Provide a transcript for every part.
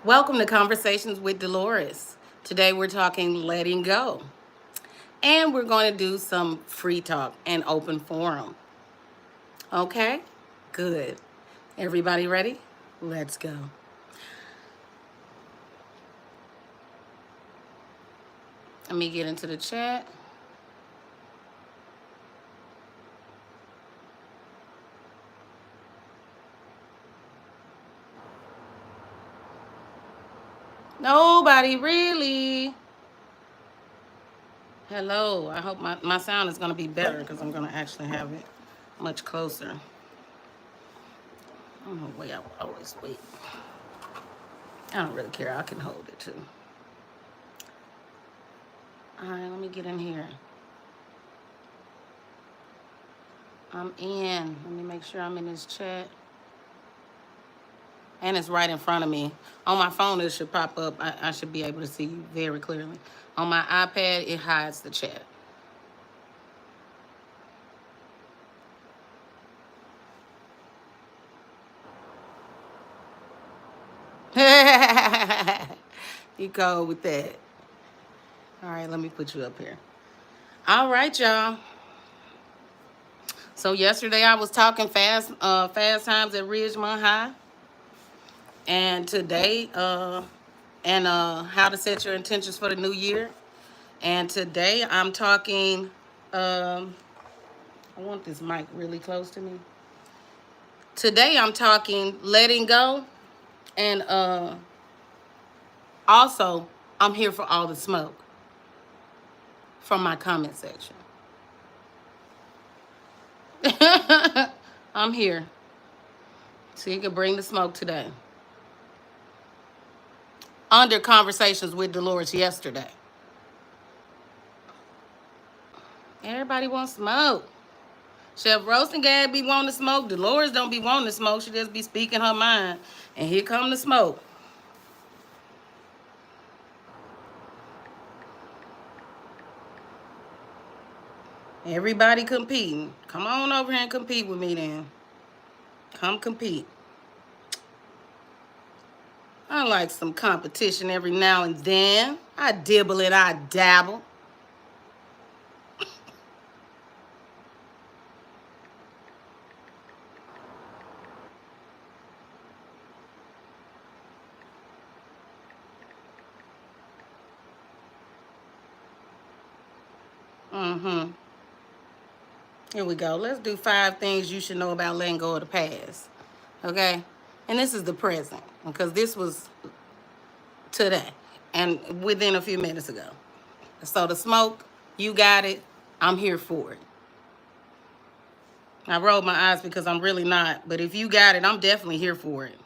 Welcome to Conversations with Delores. Today we're talking letting go. And we're going to do some free talk and open forum. Okay? Good. Everybody ready? Let's go. Let me get into the chat. Nobody really. Hello. I hope my sound is going to be better because I'm going to actually have it much closer. I don't know why I always wait. I don't really care. I can hold it too. All right, let me get in here. I'm in. Let me make sure I'm in this chat. And it's right in front of me. On my phone, it should pop up. I should be able to see you very clearly. On my iPad, it hides the chat. You go with that. All right, let me put you up here. All right, y'all. So yesterday I was talking fast times at Ridgemont High. And today, how to set your intentions for the new year. And today I'm talking, I want this mic really close to me. Today I'm talking letting go. And also, I'm here for all the smoke from my comment section. I'm here. So you can bring the smoke today. Under Conversations with Delores yesterday. Everybody wants smoke. Chef Rosengad be wanting to smoke. Delores don't be wanting to smoke. She just be speaking her mind. And here come the smoke. Everybody competing. Come on over here and compete with me then. Come compete. I like some competition every now and then. I dibble and I dabble. Here we go. Let's do 5 things you should know about letting go of the past. Okay? And this is the present. Because this was today. And within a few minutes ago. So the smoke, you got it. I'm here for it. I rolled my eyes because I'm really not. But if you got it, I'm definitely here for it.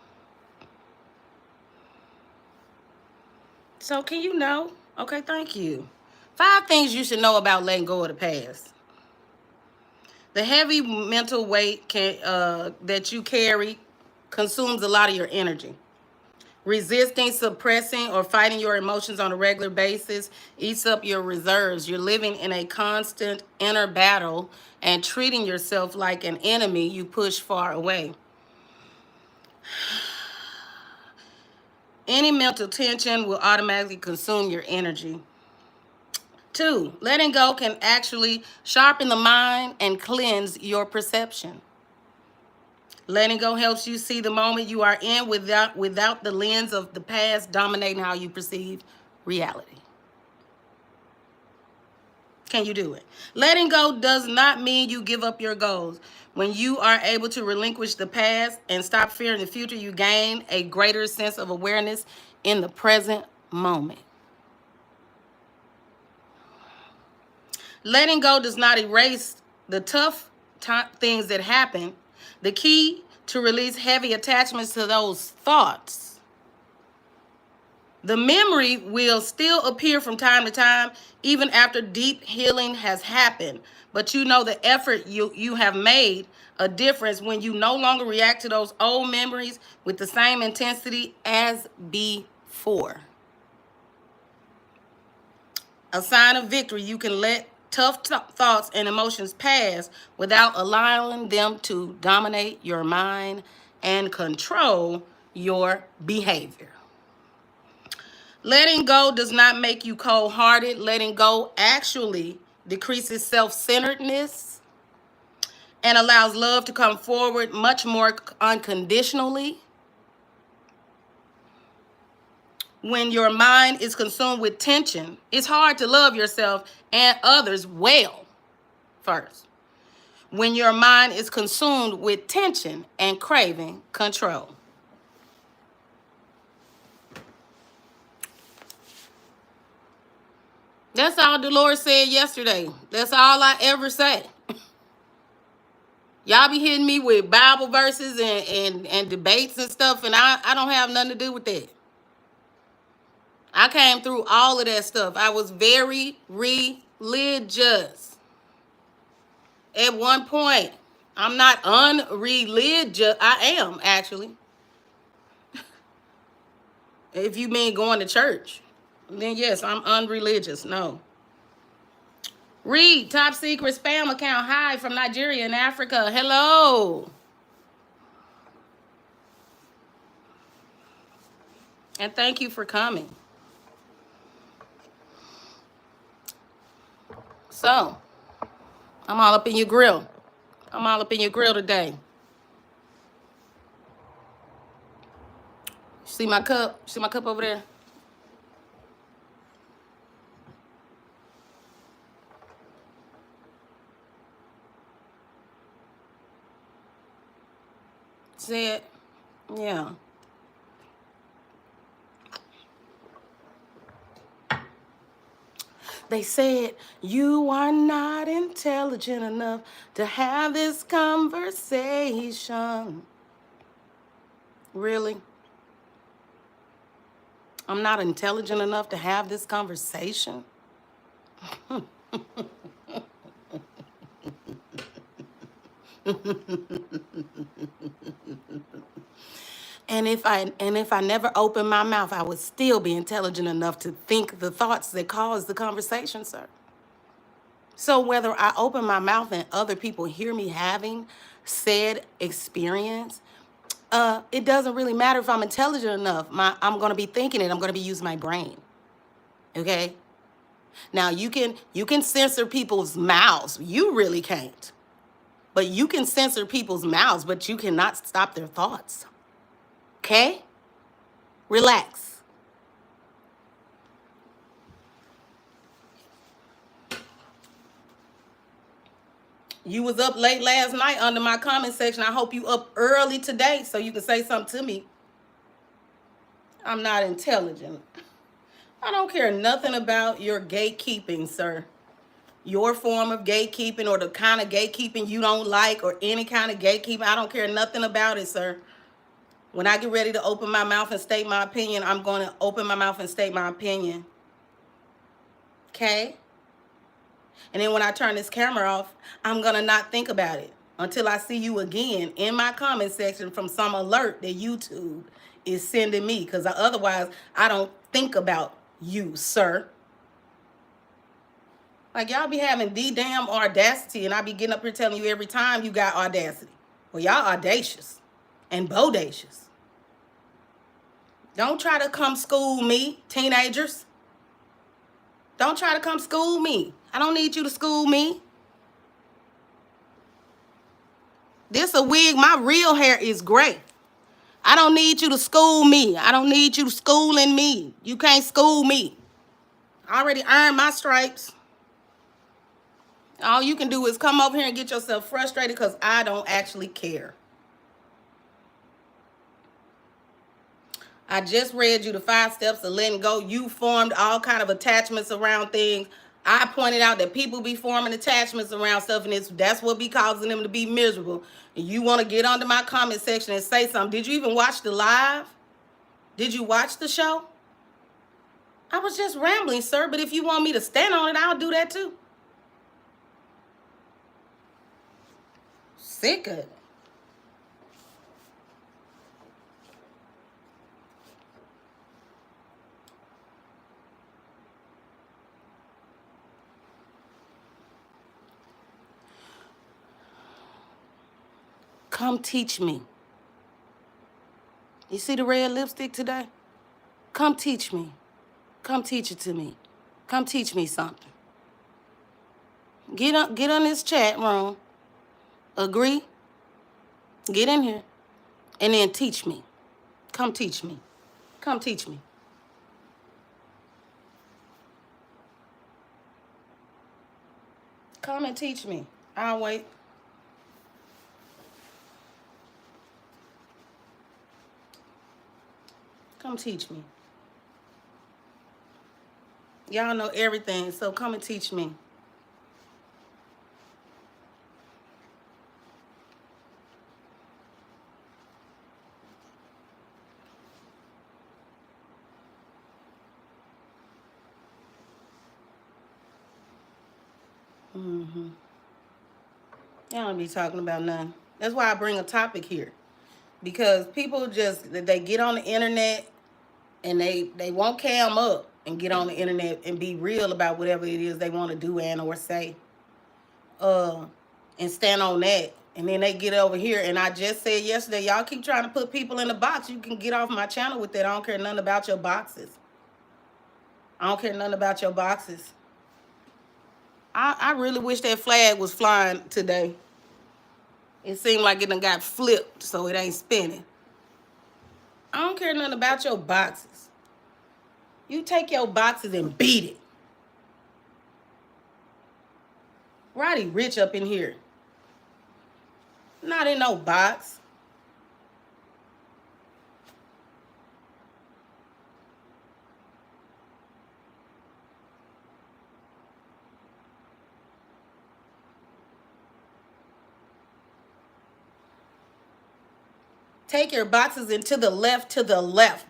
So can you know? Okay, thank you. 5 things you should know about letting go of the past. The heavy mental weight that you carry consumes a lot of your energy. Resisting, suppressing, or fighting your emotions on a regular basis eats up your reserves. You're living in a constant inner battle and treating yourself like an enemy you push far away. Any mental tension will automatically consume your energy. 2, letting go can actually sharpen the mind and cleanse your perception. Letting go helps you see the moment you are in without the lens of the past dominating how you perceive reality. Can you do it? Letting go does not mean you give up your goals. When you are able to relinquish the past and stop fearing the future, you gain a greater sense of awareness in the present moment. Letting go does not erase the tough things that happen. The key to release heavy attachments to those thoughts. The memory will still appear from time to time, even after deep healing has happened. But you know the effort you have made a difference when you no longer react to those old memories with the same intensity as before. A sign of victory, you can let tough thoughts and emotions pass without allowing them to dominate your mind and control your behavior. Letting go does not make you cold-hearted. Letting go actually decreases self-centeredness and allows love to come forward much more unconditionally. When your mind is consumed with tension, it's hard to love yourself and others well first. When your mind is consumed with tension and craving control. That's all Delores said yesterday. That's all I ever say. Y'all be hitting me with Bible verses and debates and stuff, and I don't have nothing to do with that. I came through all of that stuff. I was very religious. At one point, I'm not unreligious. I am, actually. If you mean going to church, then yes, I'm unreligious. No. Read, top secret spam account. Hi, from Nigeria and Africa. Hello. And thank you for coming. So, I'm all up in your grill. I'm all up in your grill today. See my cup? See my cup over there? See it? Yeah. They said, you are not intelligent enough to have this conversation. Really? I'm not intelligent enough to have this conversation? And if I never opened my mouth, I would still be intelligent enough to think the thoughts that cause the conversation, sir. So whether I open my mouth and other people hear me having said experience, it doesn't really matter if I'm intelligent enough. I'm gonna be thinking it. I'm gonna be using my brain. Okay. Now you can censor people's mouths. You really can't. But you can censor people's mouths, but you cannot stop their thoughts. Okay? Relax. You was up late last night under my comment section. I hope you up early today so you can say something to me. I'm not intelligent. I don't care nothing about your gatekeeping, sir. Your form of gatekeeping or the kind of gatekeeping you don't like or any kind of gatekeeping. I don't care nothing about it, sir. When I get ready to open my mouth and state my opinion, I'm going to open my mouth and state my opinion. Okay? And then when I turn this camera off, I'm going to not think about it until I see you again in my comment section from some alert that YouTube is sending me. Because otherwise, I don't think about you, sir. Like, y'all be having damn audacity, and I be getting up here telling you every time you got audacity. Well, y'all audacious and bodacious. Don't try to come school me, teenagers. Don't try to come school me. I don't need you to school me. This a wig. My real hair is gray. I don't need you to school me. I don't need you schooling me. You can't school me. I already earned my stripes. All you can do is come over here and get yourself frustrated because I don't actually care. I just read you the 5 steps of letting go. You formed all kind of attachments around things. I pointed out that people be forming attachments around stuff, and that's what be causing them to be miserable. And you want to get under my comment section and say something. Did you even watch the live? Did you watch the show? I was just rambling, sir, but if you want me to stand on it, I'll do that too. Sick of it. Come teach me. You see the red lipstick today? Come teach me. Come teach it to me. Come teach me something. Get on this chat room. Agree? Get in here. And then teach me. Come teach me. Come teach me. Come and teach me. I'll wait. Come teach me. Y'all know everything, so come and teach me. Y'all don't be talking about nothing. That's why I bring a topic here. Because people just, they get on the internet and they won't cam up and get on the internet and be real about whatever it is they want to do and or say. And stand on that. And then they get over here. And I just said yesterday, y'all keep trying to put people in the box. You can get off my channel with that. I don't care nothing about your boxes. I don't care nothing about your boxes. I really wish that flag was flying today. It seemed like it done got flipped, so it ain't spinning. I don't care nothing about your boxes. You take your boxes and beat it. Roddy Rich up in here. Not in no box. Take your boxes and to the left,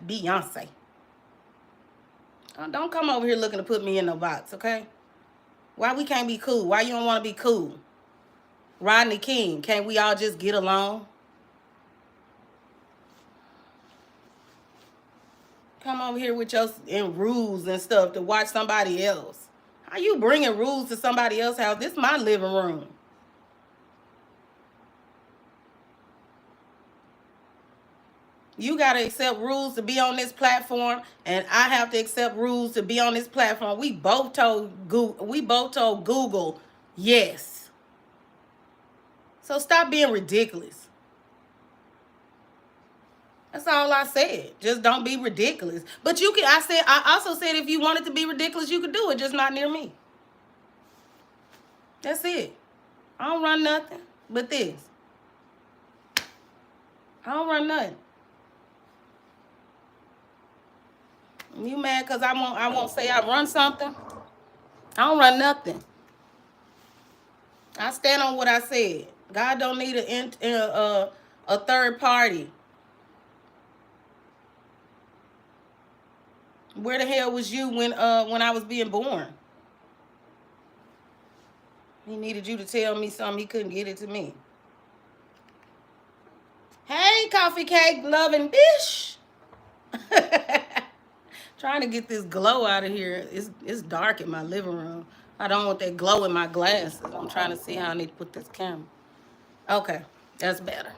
Beyonce. Don't come over here looking to put me in no box, okay? Why we can't be cool? Why you don't want to be cool? Rodney King, can't we all just get along? Come over here with your rules and stuff to watch somebody else. How you bringing rules to somebody else's house? This is my living room. You got to accept rules to be on this platform, and I have to accept rules to be on this platform. We both told Google yes. So stop being ridiculous. That's all I said. Just don't be ridiculous. But you can, I also said if you wanted to be ridiculous, you could do it, just not near me. That's it. I don't run nothing but this. I don't run nothing. You mad because I won't say I run something? I don't run nothing. I stand on what I said. God don't need a third party. Where the hell was you when I was being born? He needed you to tell me something. He couldn't get it to me. Hey, coffee cake loving bitch. Trying to get this glow out of here. It's dark in my living room. I don't want that glow in my glasses. I'm trying to see how I need to put this camera. Okay, that's better.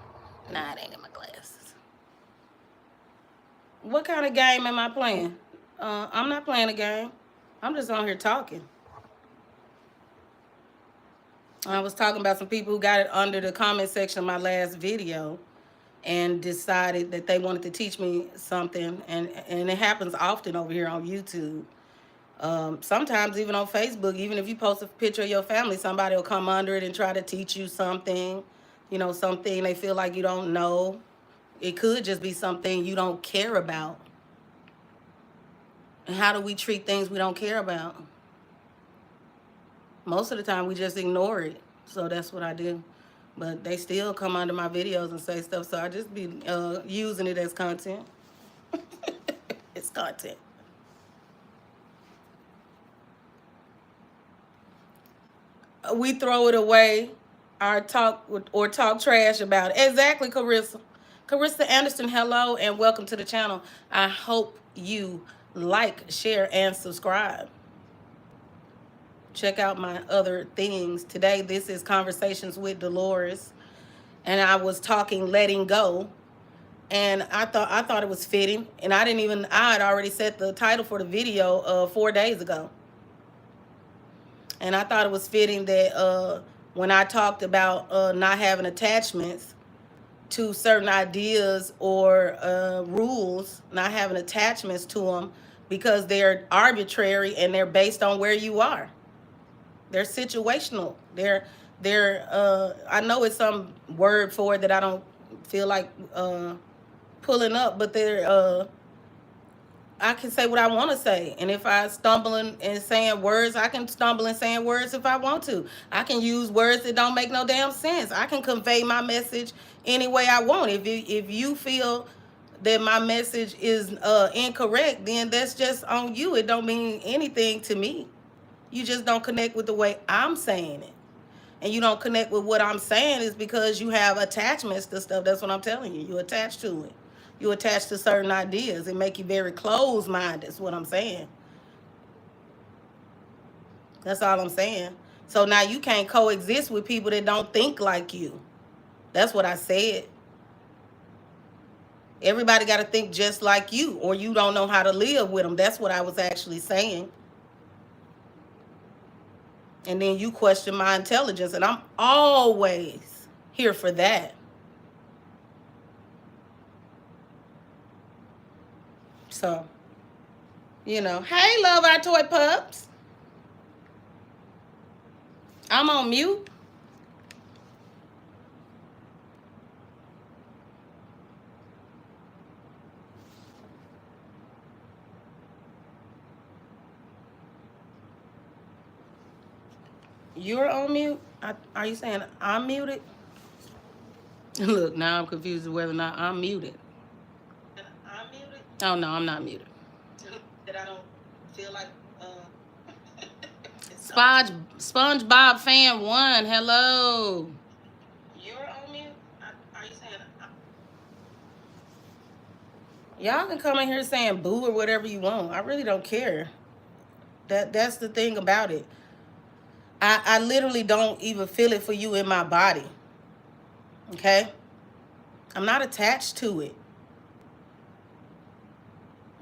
Nah, it ain't in my glasses. What kind of game am I playing? I'm not playing a game. I'm just on here talking. I was talking about some people who got it under the comment section of my last video and decided that they wanted to teach me something, and it happens often over here on YouTube. Sometimes even on Facebook, even if you post a picture of your family, somebody will come under it and try to teach you something, something they feel like you don't know. It could just be something you don't care about. And how do we treat things we don't care about? Most of the time we just ignore it. So that's what I do. But they still come under my videos and say stuff, so I just be using it as content. It's content. We throw it away or talk trash about it. Exactly, Carissa. Carissa Anderson, hello and welcome to the channel. I hope you like, share, and subscribe. Check out my other things. Today, this is Conversations with Delores. And I was talking letting go. And I thought it was fitting, and I had already set the title for the video 4 days ago. And I thought it was fitting that when I talked about not having attachments to certain ideas or rules, not having attachments to them, because they're arbitrary and they're based on where you are. They're situational. They're I know it's some word for it that I don't feel like pulling up, but they're I can say what I want to say. And if I stumble in saying words, I can stumble in saying words if I want to. I can use words that don't make no damn sense. I can convey my message any way I want. If you feel that my message is incorrect, then that's just on you. It don't mean anything to me. You just don't connect with the way I'm saying it. And you don't connect with what I'm saying is because you have attachments to stuff. That's what I'm telling you. You attach to it. You attach to certain ideas. It make you very closed-minded. That's what I'm saying. That's all I'm saying. So now you can't coexist with people that don't think like you. That's what I said. Everybody got to think just like you, or you don't know how to live with them. That's what I was actually saying. And then you question my intelligence, and I'm always here for that. So, hey, love our toy pups. I'm on mute. You're on mute? Are you saying I'm muted? Look, now I'm confused as whether or not I'm muted. I'm muted? Oh, no, I'm not muted. That I don't feel like... SpongeBob fan 1, hello. You're on mute? Are you saying... Y'all can come in here saying boo or whatever you want. I really don't care. That's the thing about it. I literally don't even feel it for you in my body. Okay? I'm not attached to it.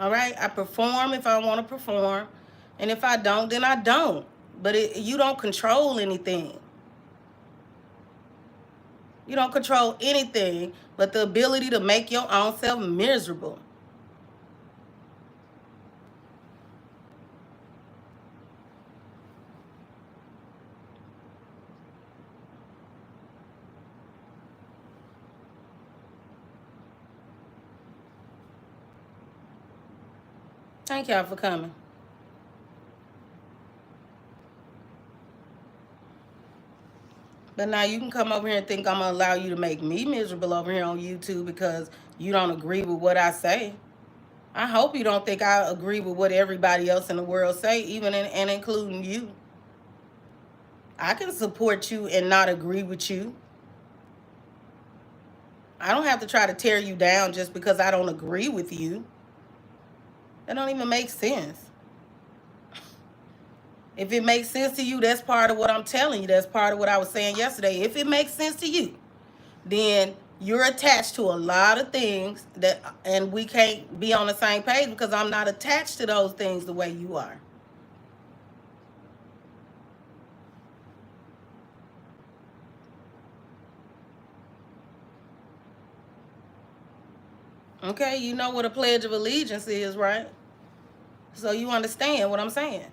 All right? I perform if I want to perform. And if I don't, then I don't. But you don't control anything. You don't control anything but the ability to make your own self miserable. Thank y'all for coming. But now you can come over here and think I'm going to allow you to make me miserable over here on YouTube because you don't agree with what I say. I hope you don't think I agree with what everybody else in the world say, even and including you. I can support you and not agree with you. I don't have to try to tear you down just because I don't agree with you. That don't even make sense. If it makes sense to you, that's part of what I'm telling you. That's part of what I was saying yesterday. If it makes sense to you, then you're attached to a lot of things and we can't be on the same page because I'm not attached to those things the way you are. Okay, you know what a Pledge of Allegiance is, right? So you understand what I'm saying.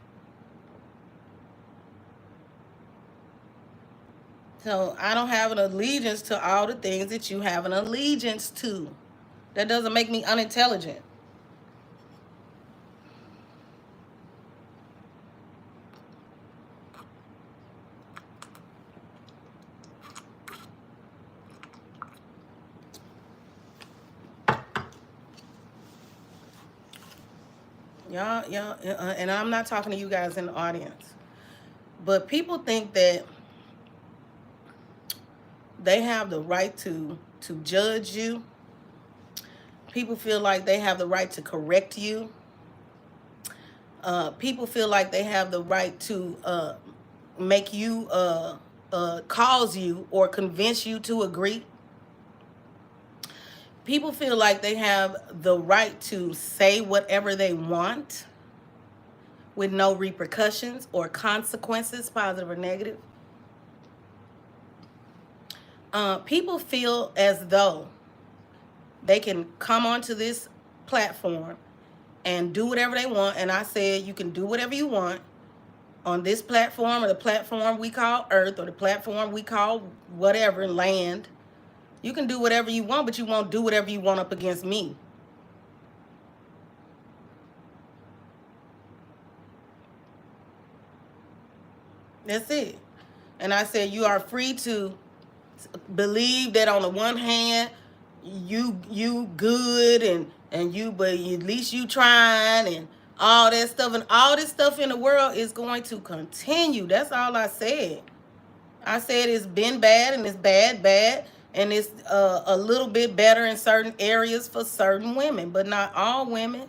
So I don't have an allegiance to all the things that you have an allegiance to. That doesn't make me unintelligent. Y'all, and I'm not talking to you guys in the audience. But people think that they have the right to judge you. People feel like they have the right to correct you. People feel like they have the right to make you, cause you or convince you to agree. People feel like they have the right to say whatever they want with no repercussions or consequences, positive or negative. People feel as though they can come onto this platform and do whatever they want. And I said, you can do whatever you want on this platform, or the platform we call Earth, or the platform we call whatever, land. You can do whatever you want, but you won't do whatever you want up against me. That's it. And I said, you are free to believe that on the one hand, you good, and you, but at least you trying, and all that stuff, and all this stuff in the world is going to continue. That's all I said. I said it's been bad, and it's bad, and it's a little bit better in certain areas for certain women, but not all women.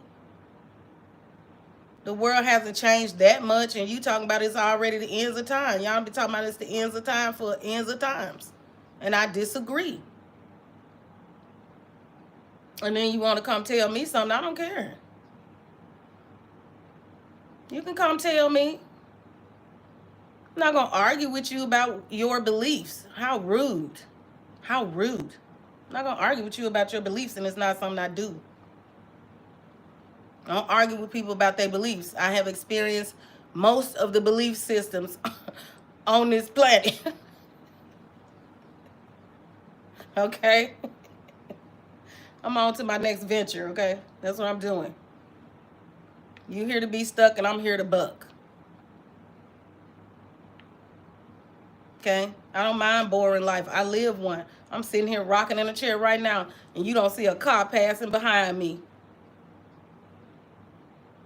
The world hasn't changed that much, and you talking about it's already the ends of time. Y'all be talking about it's the ends of time for ends of times. And I disagree. And then you want to come tell me something, I don't care. You can come tell me. I'm not going to argue with you about your beliefs. How rude. How rude. I'm not going to argue with you about your beliefs, and it's not something I do. I don't argue with people about their beliefs. I have experienced most of the belief systems on this planet. Okay? I'm on to my next venture, okay? That's what I'm doing. You here to be stuck, and I'm here to buck. Okay? I don't mind boring life. I live one. I'm sitting here rocking in a chair right now, and you don't see a car passing behind me.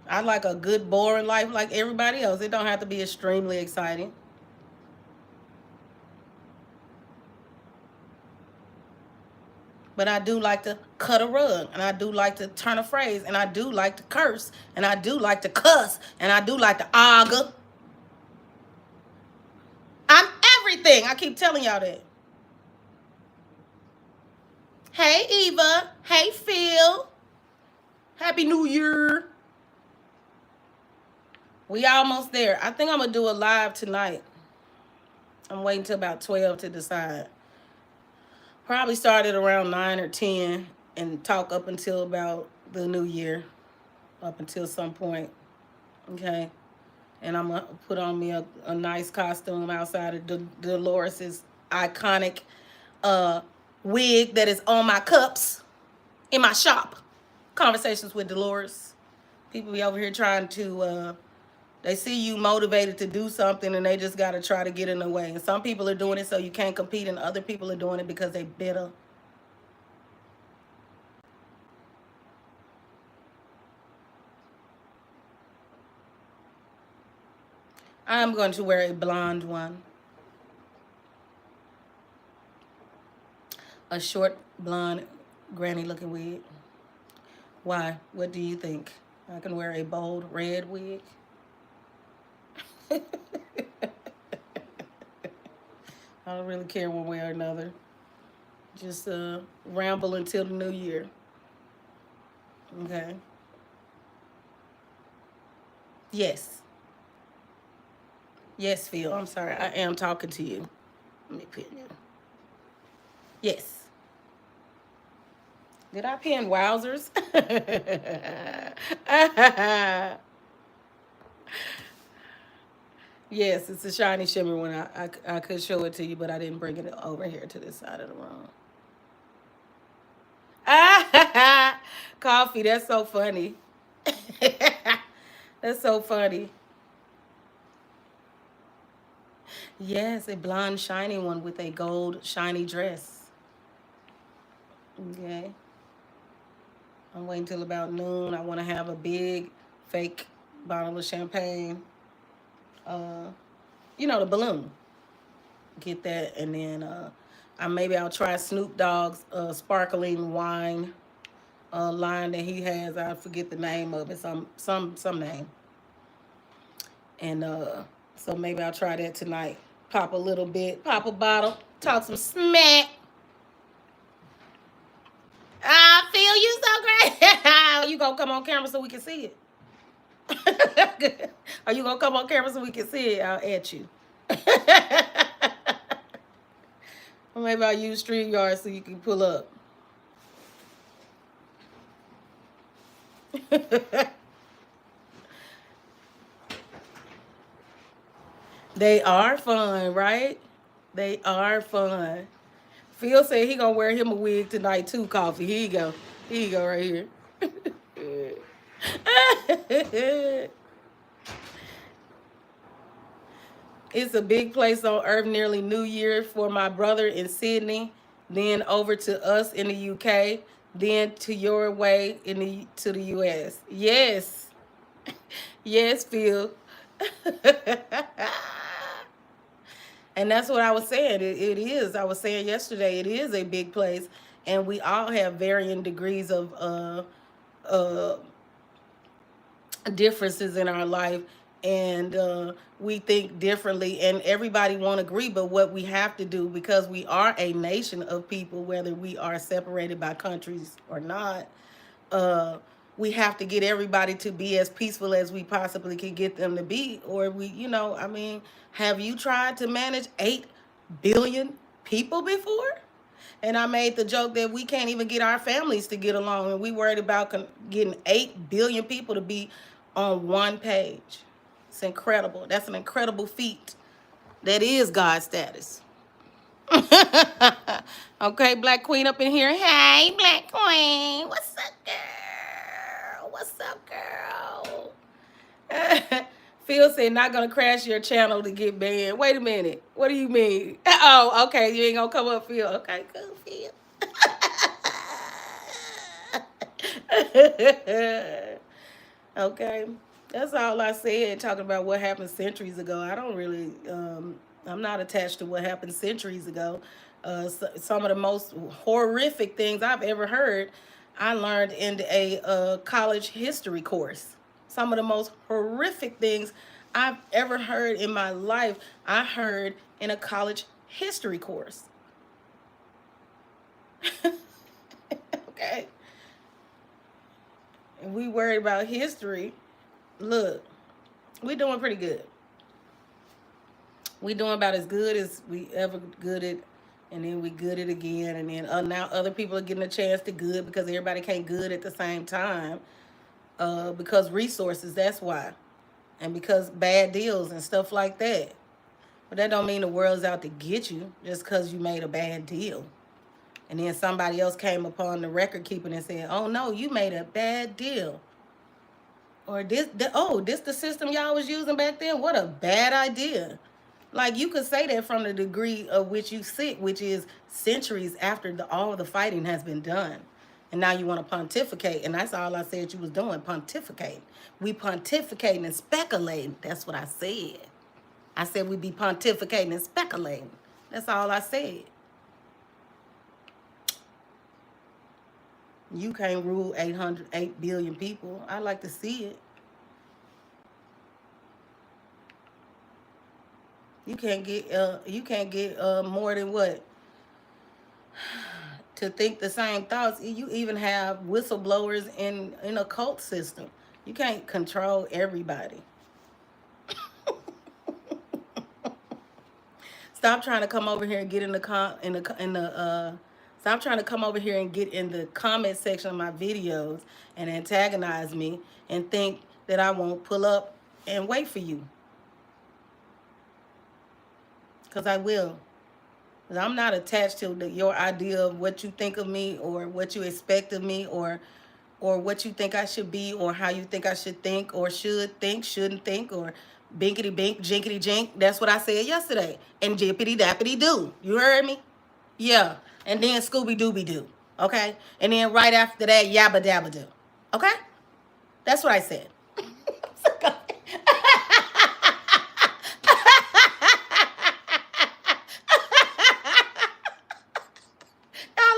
I like a good boring life like everybody else. It don't have to be extremely exciting. But I do like to cut a rug, and I do like to turn a phrase, and I do like to curse, and I do like to cuss, and I do like to argue. I'm everything. I keep telling y'all that. Hey, Eva. Hey, Phil. Happy New Year. We almost there. I think I'm going to do a live tonight. I'm waiting till about 12 to decide. Probably start at around 9 or 10 and talk up until about the new year. Up until some point. Okay? And I'm going to put on me a nice costume outside of Delores' iconic wig that is on my cups in my shop. Conversations with Delores. People be over here trying to, they see you motivated to do something, and they just got to try to get in the way. And some people are doing it so you can't compete, and other people are doing it because they bitter. I'm going to wear a blonde one. A short, blonde, granny-looking wig. Why? What do you think? I can wear a bold red wig. I don't really care one way or another. Just ramble until the new year. Okay. Yes. Yes, Phil. I'm sorry. I am talking to you. Let me pin you. Yes. Did I pin wowzers? Yes, it's a shiny shimmer one. I could show it to you, but I didn't bring it over here to this side of the room. Coffee, that's so funny. That's so funny. Yes, a blonde shiny one with a gold shiny dress. Okay. I'm waiting till about noon. I want to have a big fake bottle of champagne. You know, the balloon. Get that, and then maybe I'll try Snoop Dogg's sparkling wine line that he has. I forget the name of it. Some name. And so maybe I'll try that tonight. Pop a little bit, pop a bottle, talk some smack. gonna come on camera so we can see it? Are you gonna come on camera so we can see it? I'll at you. Or maybe I'll use StreamYard so you can pull up. They are fun, right? They are fun. Phil said he gonna wear him a wig tonight too, Coffee. Here you go. Here you go right here. It's a big place on earth, nearly New Year for my brother in Sydney, then over to us in the UK, then to your way to the US. Yes. Yes, Phil. And that's what I was saying. It is. I was saying yesterday, it is a big place, and we all have varying degrees of uh, differences in our life, and we think differently, and everybody won't agree. But what we have to do, because we are a nation of people, whether we are separated by countries or not, we have to get everybody to be as peaceful as we possibly can get them to be. Or I mean, have you tried to manage 8 billion people before? And I made the joke that we can't even get our families to get along, and we worried about getting 8 billion people to be on one page. It's incredible. That's an incredible feat. That is God status. Okay, Black Queen up in here. Hey, Black Queen. What's up, girl? What's up, girl? Phil said not gonna crash your channel to get banned. Wait a minute. What do you mean? Oh, okay. You ain't gonna come up, Phil. Okay, cool, Phil. Okay, that's all I said. Talking about what happened centuries ago. I don't really. I'm not attached to what happened centuries ago. Some of the most horrific things I've ever heard, I learned in a college history course. Some of the most horrific things I've ever heard in my life, I heard in a college history course. Okay. And we worried about history. Look, we doing pretty good. We doing about as good as we ever good at, and then we good it again, and then now other people are getting a chance to good because everybody can't good at the same time. Because resources, that's why, and because bad deals and stuff like that. But that don't mean the world's out to get you just because you made a bad deal. And then somebody else came upon the record keeping and said, "Oh no, you made a bad deal." Or this the system y'all was using back then. What a bad idea. Like, you could say that from the degree of which you sit, which is centuries after all the fighting has been done. And now you want to pontificate. And that's all I said you was doing, pontificate. We pontificating and speculating. That's what I said. I said we be pontificating and speculating. That's all I said. You can't rule 8 billion people. I like to see it. You can't get more than what? To think the same thoughts. You even have whistleblowers in a cult system. You can't control everybody. Stop trying to come over here and get stop trying to come over here and get in the comment section of my videos and antagonize me and think that I won't pull up and wait for you. Because I will. Because I'm not attached to your idea of what you think of me or what you expect of me or what you think I should be or how you think I should think or should think, shouldn't think, or binkity bink, jinkity jink. That's what I said yesterday. And jippity dappity doo. You heard me? Yeah. And then Scooby Dooby Doo. Okay? And then right after that, Yabba Dabba Doo. Okay? That's what I said. Y'all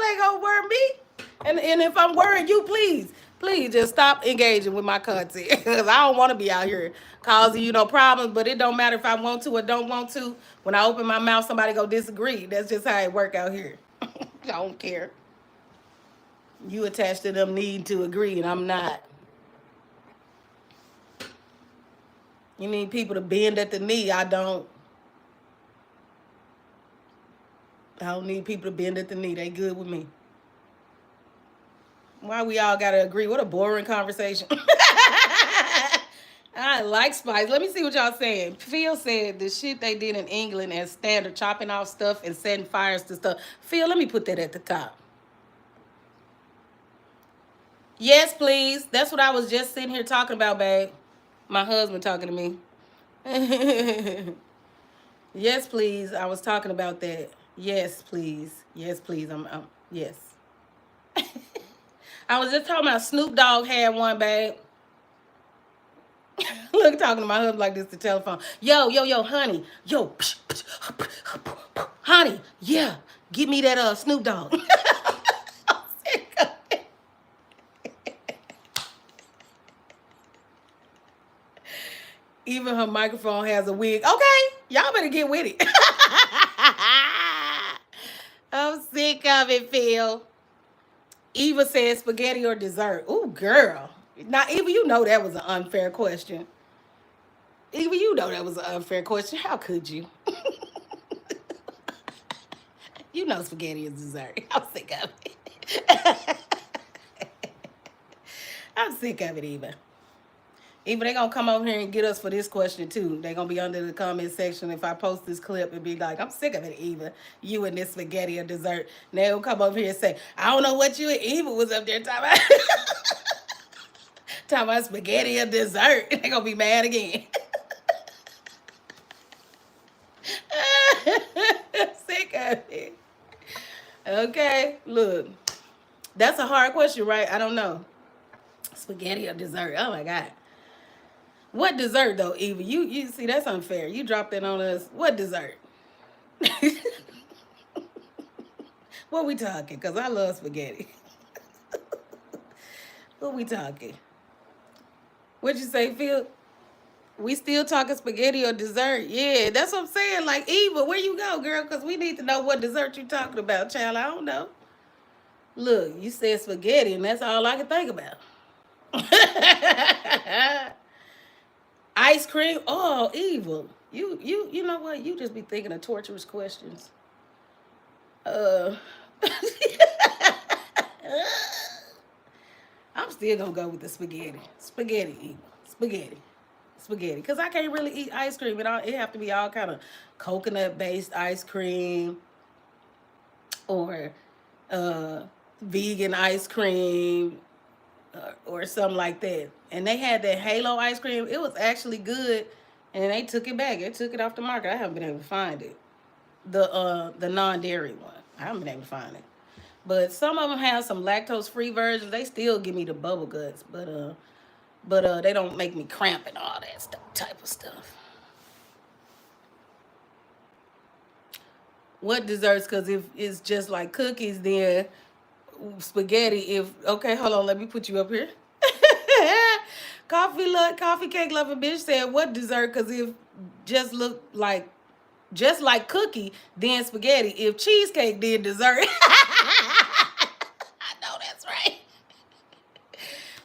ain't gonna worry me. And if I'm worrying you, please just stop engaging with my content. Because I don't want to be out here causing problems. But it don't matter if I want to or don't want to. When I open my mouth, somebody go disagree. That's just how it work out here. I don't care. You attached to them needing to agree, and I'm not. You need people to bend at the knee. I don't need people to bend at the knee. They good with me. Why we all gotta agree? What a boring conversation. I like spice. Let me see what y'all saying. Phil said the shit they did in England as standard, chopping off stuff and setting fires to stuff. Phil, let me put that at the top. Yes, please. That's what I was just sitting here talking about, babe. My husband talking to me. Yes, please. I was talking about that. Yes, please. Yes, please. Yes. I was just talking about Snoop Dogg had one, babe. Look, talking to my husband like this, the telephone. Yo, honey. Yo, honey. Yeah, give me that Snoop Dogg. I'm sick of it. Even her microphone has a wig. Okay, y'all better get with it. I'm sick of it, Phil. Eva said spaghetti or dessert. Ooh, girl. Now, Eva, you know that was an unfair question. Eva, you know that was an unfair question. How could you? You know spaghetti is dessert. I'm sick of it. I'm sick of it, Eva. Eva, they gonna come over here and get us for this question too. They gonna be under the comment section if I post this clip and be like, I'm sick of it, Eva. You and this spaghetti or dessert. And they will come over here and say, I don't know what you and Eva was up there talking about. Talking about spaghetti or dessert. They gonna be mad again. Sick of it. Okay, look. That's a hard question, right? I don't know. Spaghetti or dessert? Oh my God. What dessert though, Eva? You see, that's unfair. You dropped that on us. What dessert? What we talking? Because I love spaghetti. What we talking? What'd you say, Phil? We still talking spaghetti or dessert? Yeah, that's what I'm saying. Like, Eva, where you go, girl? Because we need to know what dessert you talking about, child. I don't know. Look, you said spaghetti, and that's all I can think about. Ice cream? Oh, Eva. You know what? You just be thinking of torturous questions. I'm still gonna go with the spaghetti. Spaghetti, Eva. Spaghetti. Because I can't really eat ice cream. It have to be all kind of coconut-based ice cream or vegan ice cream or something like that. And they had that Halo ice cream. It was actually good, and they took it back. They took it off the market. I haven't been able to find it. The non-dairy one. I haven't been able to find it. But some of them have some lactose-free versions. They still give me the bubble guts, but they don't make me cramp and all that type of stuff. What desserts? Because if it's just like cookies, then spaghetti. Okay, hold on, let me put you up here. Coffee cake loving bitch said what dessert? Because if just like cookie, then spaghetti. If cheesecake, then dessert. I know that's right.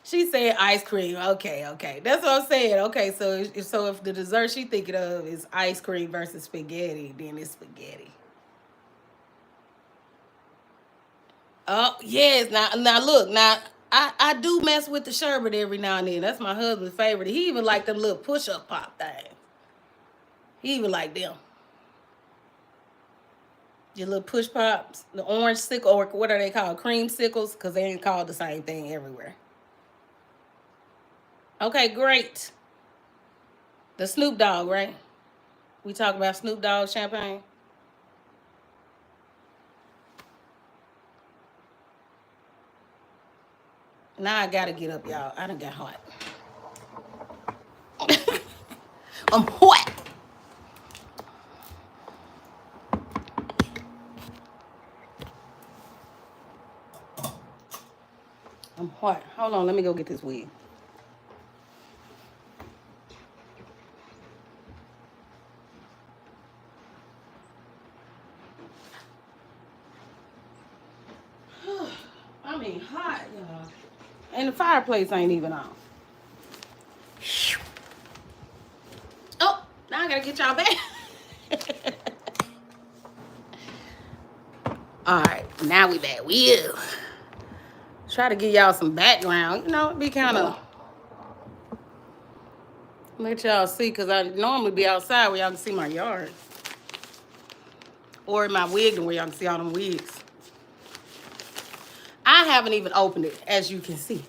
She said ice cream. Okay. That's what I'm saying. Okay, so if the dessert she thinking of is ice cream versus spaghetti, then it's spaghetti. Oh, yes. Now look, I do mess with the sherbet every now and then. That's my husband's favorite. He even like them little push-up pop things. He even like them. Your little push pops, the orange sickle, or what are they called? Creamsicles, because they ain't called the same thing everywhere. Okay, great. The Snoop Dogg, right? We talk about Snoop Dogg champagne. Now I gotta get up, y'all. I done got hot. I'm hot. I'm hot. Hold on, let me go get this wig. I mean, hot, y'all. And the fireplace ain't even on. I gotta get y'all back. All right, now we back. We try to give y'all some background. You know, it'd be kind of let y'all see, because I normally be outside where y'all can see my yard. Or in my wig where y'all can see all them wigs. I haven't even opened it, as you can see.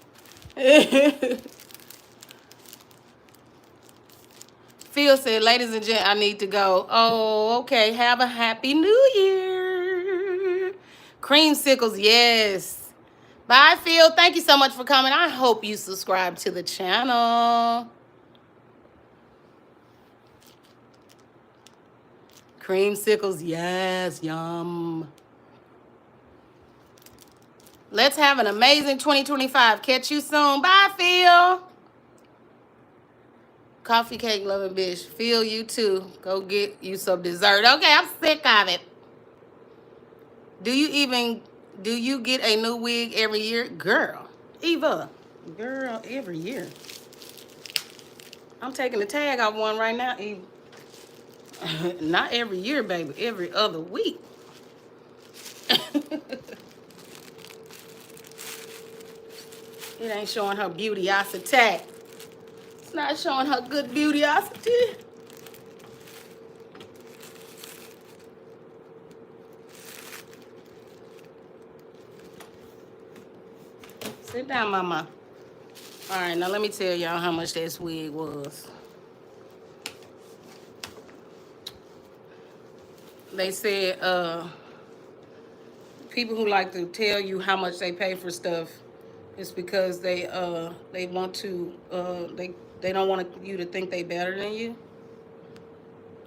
Phil said, ladies and gents, I need to go. Oh, okay. Have a happy new year. Creamsicles, yes. Bye, Phil. Thank you so much for coming. I hope you subscribe to the channel. Creamsicles, yes. Yum. Let's have an amazing 2025. Catch you soon. Bye, Phil. Coffee cake loving bitch. Phil, you too. Go get you some dessert. Okay, I'm sick of it. Do you get a new wig every year? Girl. Eva. Girl, every year. I'm taking the tag off one right now, Eva. Not every year, baby. Every other week. It ain't showing her beautyosity. It's not showing her good beautyosity. Sit down, mama. All right, now let me tell y'all how much this wig was. They said people who like to tell you how much they pay for stuff is because they want to they don't want you to think they better than you,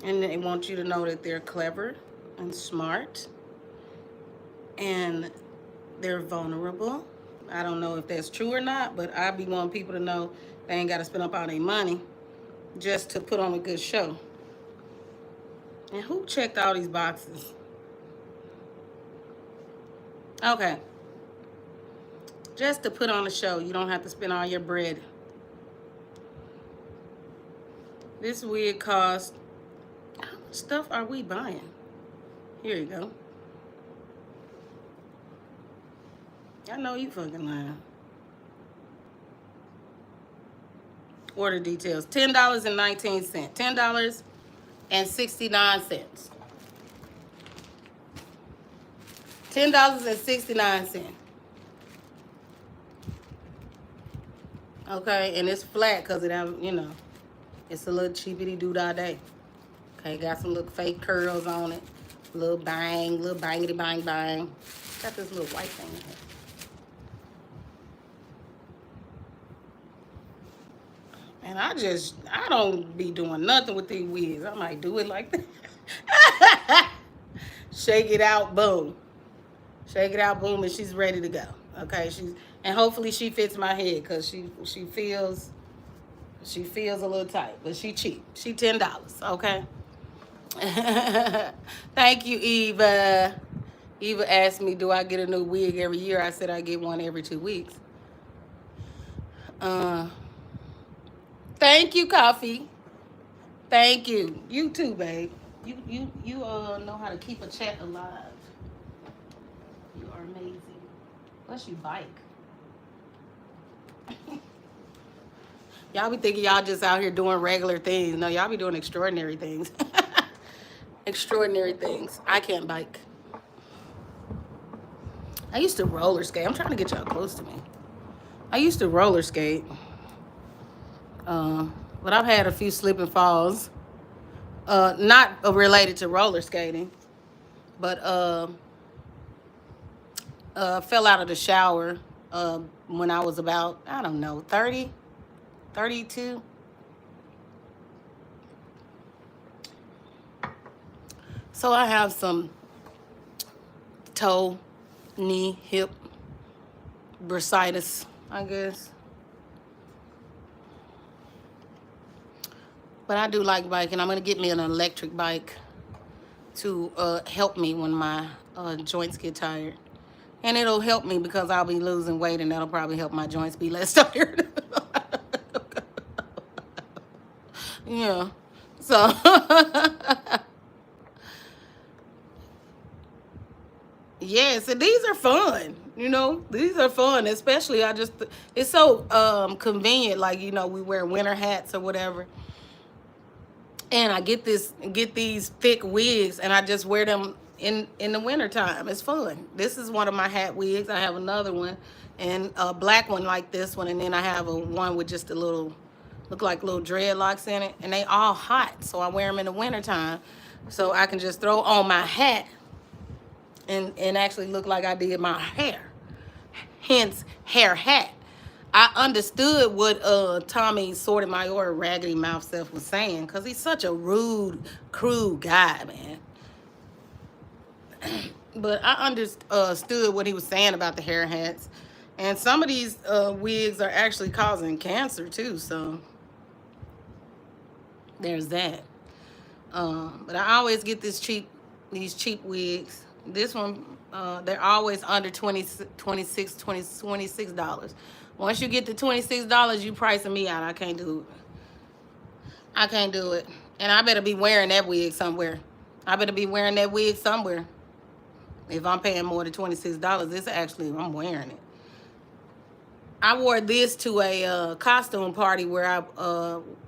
and they want you to know that they're clever and smart and they're vulnerable. I don't know if that's true or not, but I be wanting people to know they ain't got to spend up all their money just to put on a good show. And who checked all these boxes? Okay. Just to put on a show. You don't have to spend all your bread. This wig cost... How much stuff are we buying? Here you go. I know you fucking lying. Order details. $10.19. $10.69. $10.69. Okay, and it's flat because it have, you know, it's a little cheapity doo-dah day. Okay, got some little fake curls on it. Little bang, little bangity bang bang. Got this little white thing in here. And I don't be doing nothing with these wigs. I might do it like that. Shake it out, boom. Shake it out, boom, and she's ready to go. Okay, and hopefully she fits my head because she feels a little tight, but she cheap. She $10, okay? Thank you, Eva. Eva asked me, do I get a new wig every year? I said I get one every 2 weeks. Thank you, Coffee. Thank you. You too, babe. You know how to keep a chat alive. You are amazing. Plus you bike. Y'all be thinking y'all just out here doing regular things. No, y'all be doing extraordinary things. Extraordinary things. I can't bike. I used to roller skate. I'm trying to get y'all close to me. I used to roller skate. But I've had a few slip and falls. Not related to roller skating. But fell out of the shower when I was about, I don't know, 30, 32. So I have some toe, knee, hip bursitis, I guess. But I do like biking. I'm going to get me an electric bike to help me when my joints get tired. And it'll help me because I'll be losing weight, and that'll probably help my joints be less tired. Yeah. So yes, and these are fun. You know, these are fun. Especially, it's so convenient. Like, you know, we wear winter hats or whatever, and I get these thick wigs, and I just wear them in the winter time. It's fun. This is one of my hat wigs. I have another one, and a black one like this one, and then I have a one with just a little, look like little dreadlocks in it, and they all hot, so I wear them in the winter time, so I can just throw on my hat and actually look like I did my hair. Hence, hair hat. I understood what Tommy Sotomayor Raggedy Mouth Self was saying, because he's such a rude, crude guy, man. But I understood what he was saying about the hair hats. And some of these wigs are actually causing cancer too, so there's that. But I always get these cheap wigs. This one, they're always under $26. Once you get to $26, you pricing me out. I can't do it. I can't do it. And I better be wearing that wig somewhere. I better be wearing that wig somewhere. If I'm paying more than $26, this actually, I'm wearing it. I wore this to a costume party where I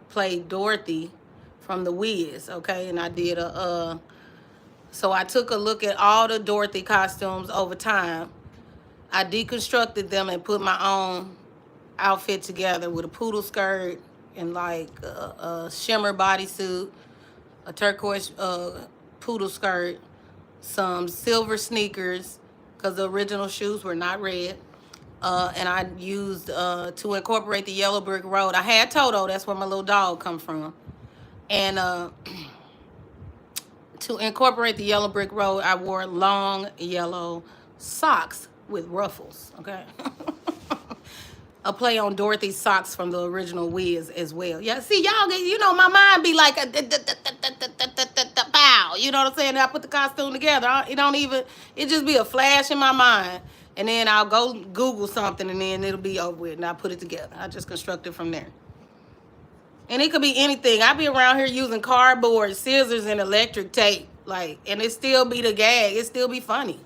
played Dorothy from The Wiz, okay? And I did so I took a look at all the Dorothy costumes over time. I deconstructed them and put my own outfit together with a poodle skirt and like a shimmer bodysuit, a turquoise poodle skirt, some silver sneakers, because the original shoes were not red. And I used to incorporate the yellow brick road. I had Toto, that's where my little dog come from. And to incorporate the yellow brick road, I wore long yellow socks with ruffles, okay? A play on Dorothy's socks from the original Wiz as well. Yeah, see, y'all get, you know, my mind be like a pow. You know what I'm saying? I put the costume together. It don't even, it just be a flash in my mind. And then I'll go Google something and then it'll be over with and I put it together. I just construct it from there. And it could be anything. I be around here using cardboard, scissors, and electric tape. Like, and it still be the gag. It still be funny.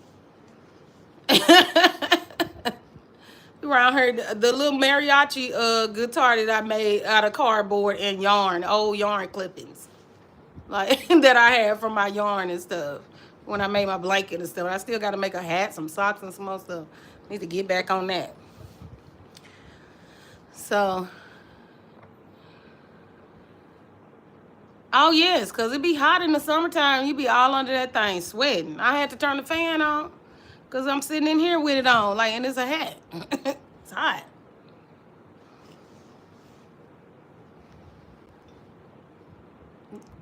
Around here, the little mariachi guitar that I made out of cardboard and yarn, old yarn clippings. Like, that I had from my yarn and stuff. When I made my blanket and stuff. I still got to make a hat, some socks, and some more stuff. Need to get back on that. So... oh, yes, because it be hot in the summertime. You be all under that thing sweating. I had to turn the fan on because I'm sitting in here with it on, like, and it's a hat. It's hot.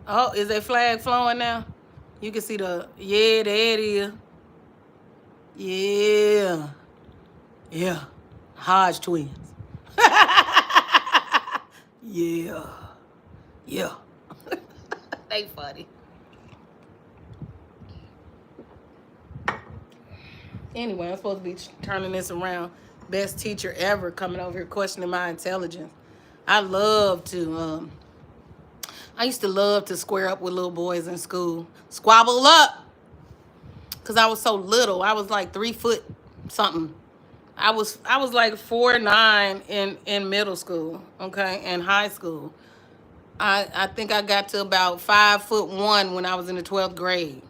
Oh, is that flag flowing now? You can see the, yeah, there it is. Yeah. Yeah. Hodge twins. Yeah. Yeah. They funny. Anyway, I'm supposed to be turning this around. Best teacher ever coming over here questioning my intelligence. I used to love to square up with little boys in school. Squabble up. Because I was so little. I was like 3 foot something. I was like 4'9" in middle school, okay, and high school. I think I got to about 5'1" when I was in the 12th grade.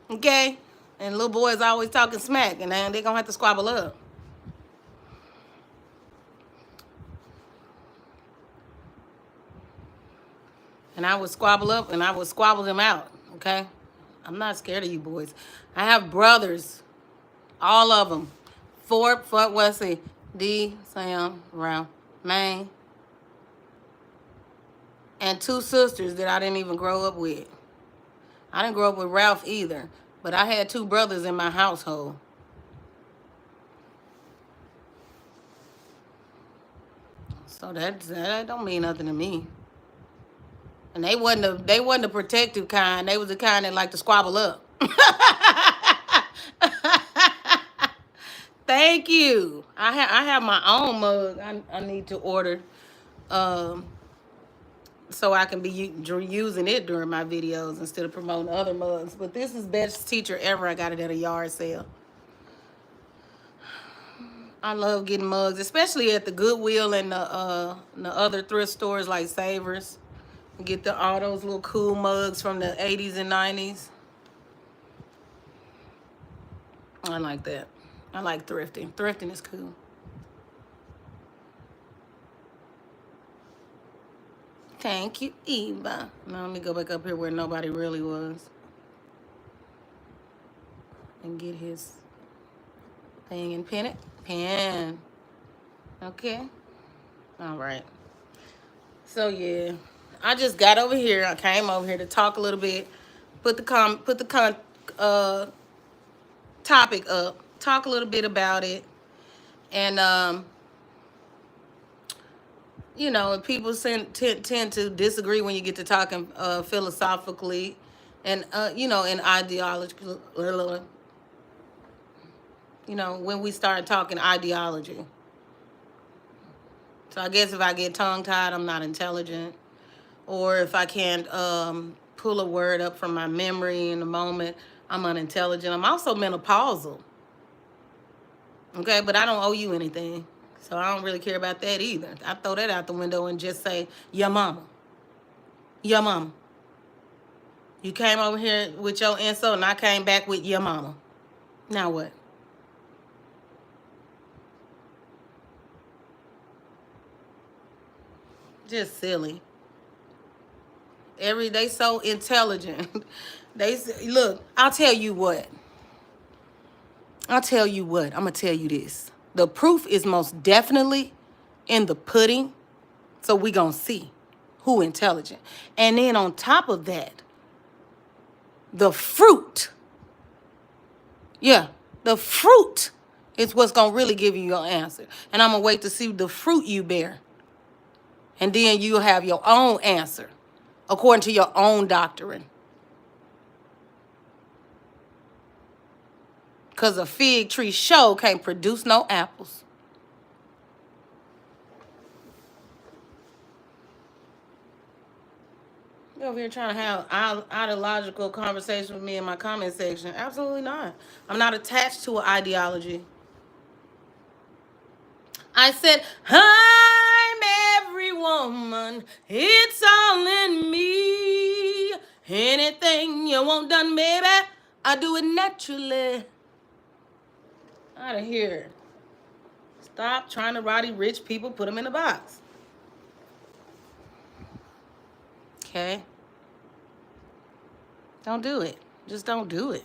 Okay? And little boys always talking smack, and they're going to have to squabble up. And I would squabble up, and I would squabble them out, okay? I'm not scared of you boys. I have brothers, all of them. Fort, what's it? D, Sam, Brown, Maine. And 2 sisters that I didn't even grow up with. I didn't grow up with Ralph either. But I had 2 brothers in my household. So that don't mean nothing to me. And they wasn't the protective kind. They was the kind that like to squabble up. Thank you. I have my own mug. I need to order, um, so I can be using it during my videos instead of promoting other mugs. But this is best teacher ever. I got it at a yard sale. I love getting mugs, especially at the Goodwill and the other thrift stores like Savers. Get all those little cool mugs from the 80s and 90s. I like that. I like thrifting. Thrifting is cool. Thank you, Eva. Now let me go back up here where nobody really was. And get his thing and pin it. Pin. Okay. All right. So yeah, I just got over here. I came over here to talk a little bit, put the topic up, talk a little bit about it, and you know, people tend to disagree when you get to talking philosophically, and you know, in ideological, you know, when we start talking ideology. So I guess if I get tongue-tied, I'm not intelligent. Or if I can't pull a word up from my memory in the moment, I'm unintelligent. I'm also menopausal. Okay, but I don't owe you anything. So I don't really care about that either. I throw that out the window and just say, your mama. Your mama. You came over here with your insult and I came back with your mama. Now what? Just silly. They so intelligent. Look, I'll tell you what. I'm gonna tell you this. The proof is most definitely in the pudding. So we gonna see who intelligent. And then on top of that, the fruit. Yeah, the fruit is what's gonna really give you your answer. And I'm gonna wait to see the fruit you bear. And then you'll have your own answer according to your own doctrine. Because a fig tree show can't produce no apples. You over here trying to have ideological conversation with me in my comment section? Absolutely not. I'm not attached to an ideology. I said, I'm every woman. It's all in me. Anything you want done, baby, I do it naturally. Out of here. Stop trying to roddy rich people, put them in a box. Okay? Don't do it. Just don't do it.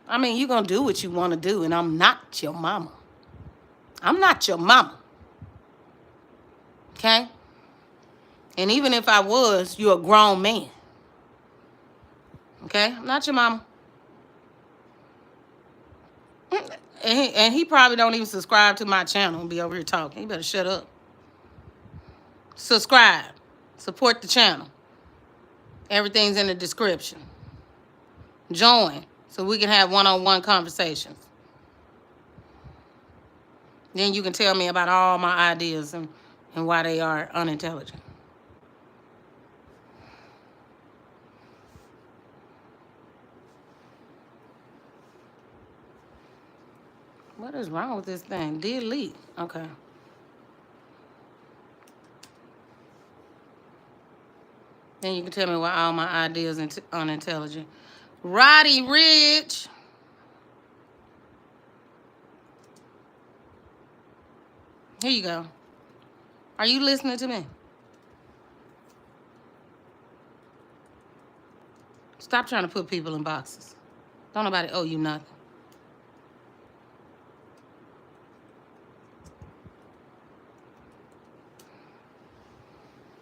I mean, you're going to do what you want to do, and I'm not your mama. I'm not your mama. Okay? And even if I was, you're a grown man. Okay? I'm not your mama. And he probably don't even subscribe to my channel and be over here talking. He better shut up. Subscribe. Support the channel. Everything's in the description. Join so we can have one-on-one conversations. Then you can tell me about all my ideas and why they are unintelligent. What is wrong with this thing? Delete. Okay. Then you can tell me why all my ideas are unintelligent. Roddy Rich. Here you go. Are you listening to me? Stop trying to put people in boxes. Don't nobody owe you nothing.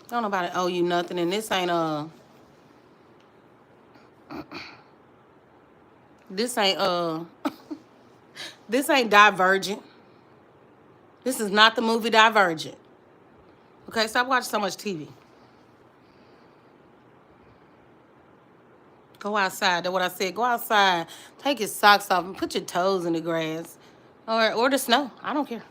Don't nobody owe you nothing, and this ain't this ain't this ain't Divergent. This is not the movie Divergent. Okay, stop watching so much TV. Go outside. That's what I said. Go outside. Take your socks off and put your toes in the grass. or the snow. I don't care.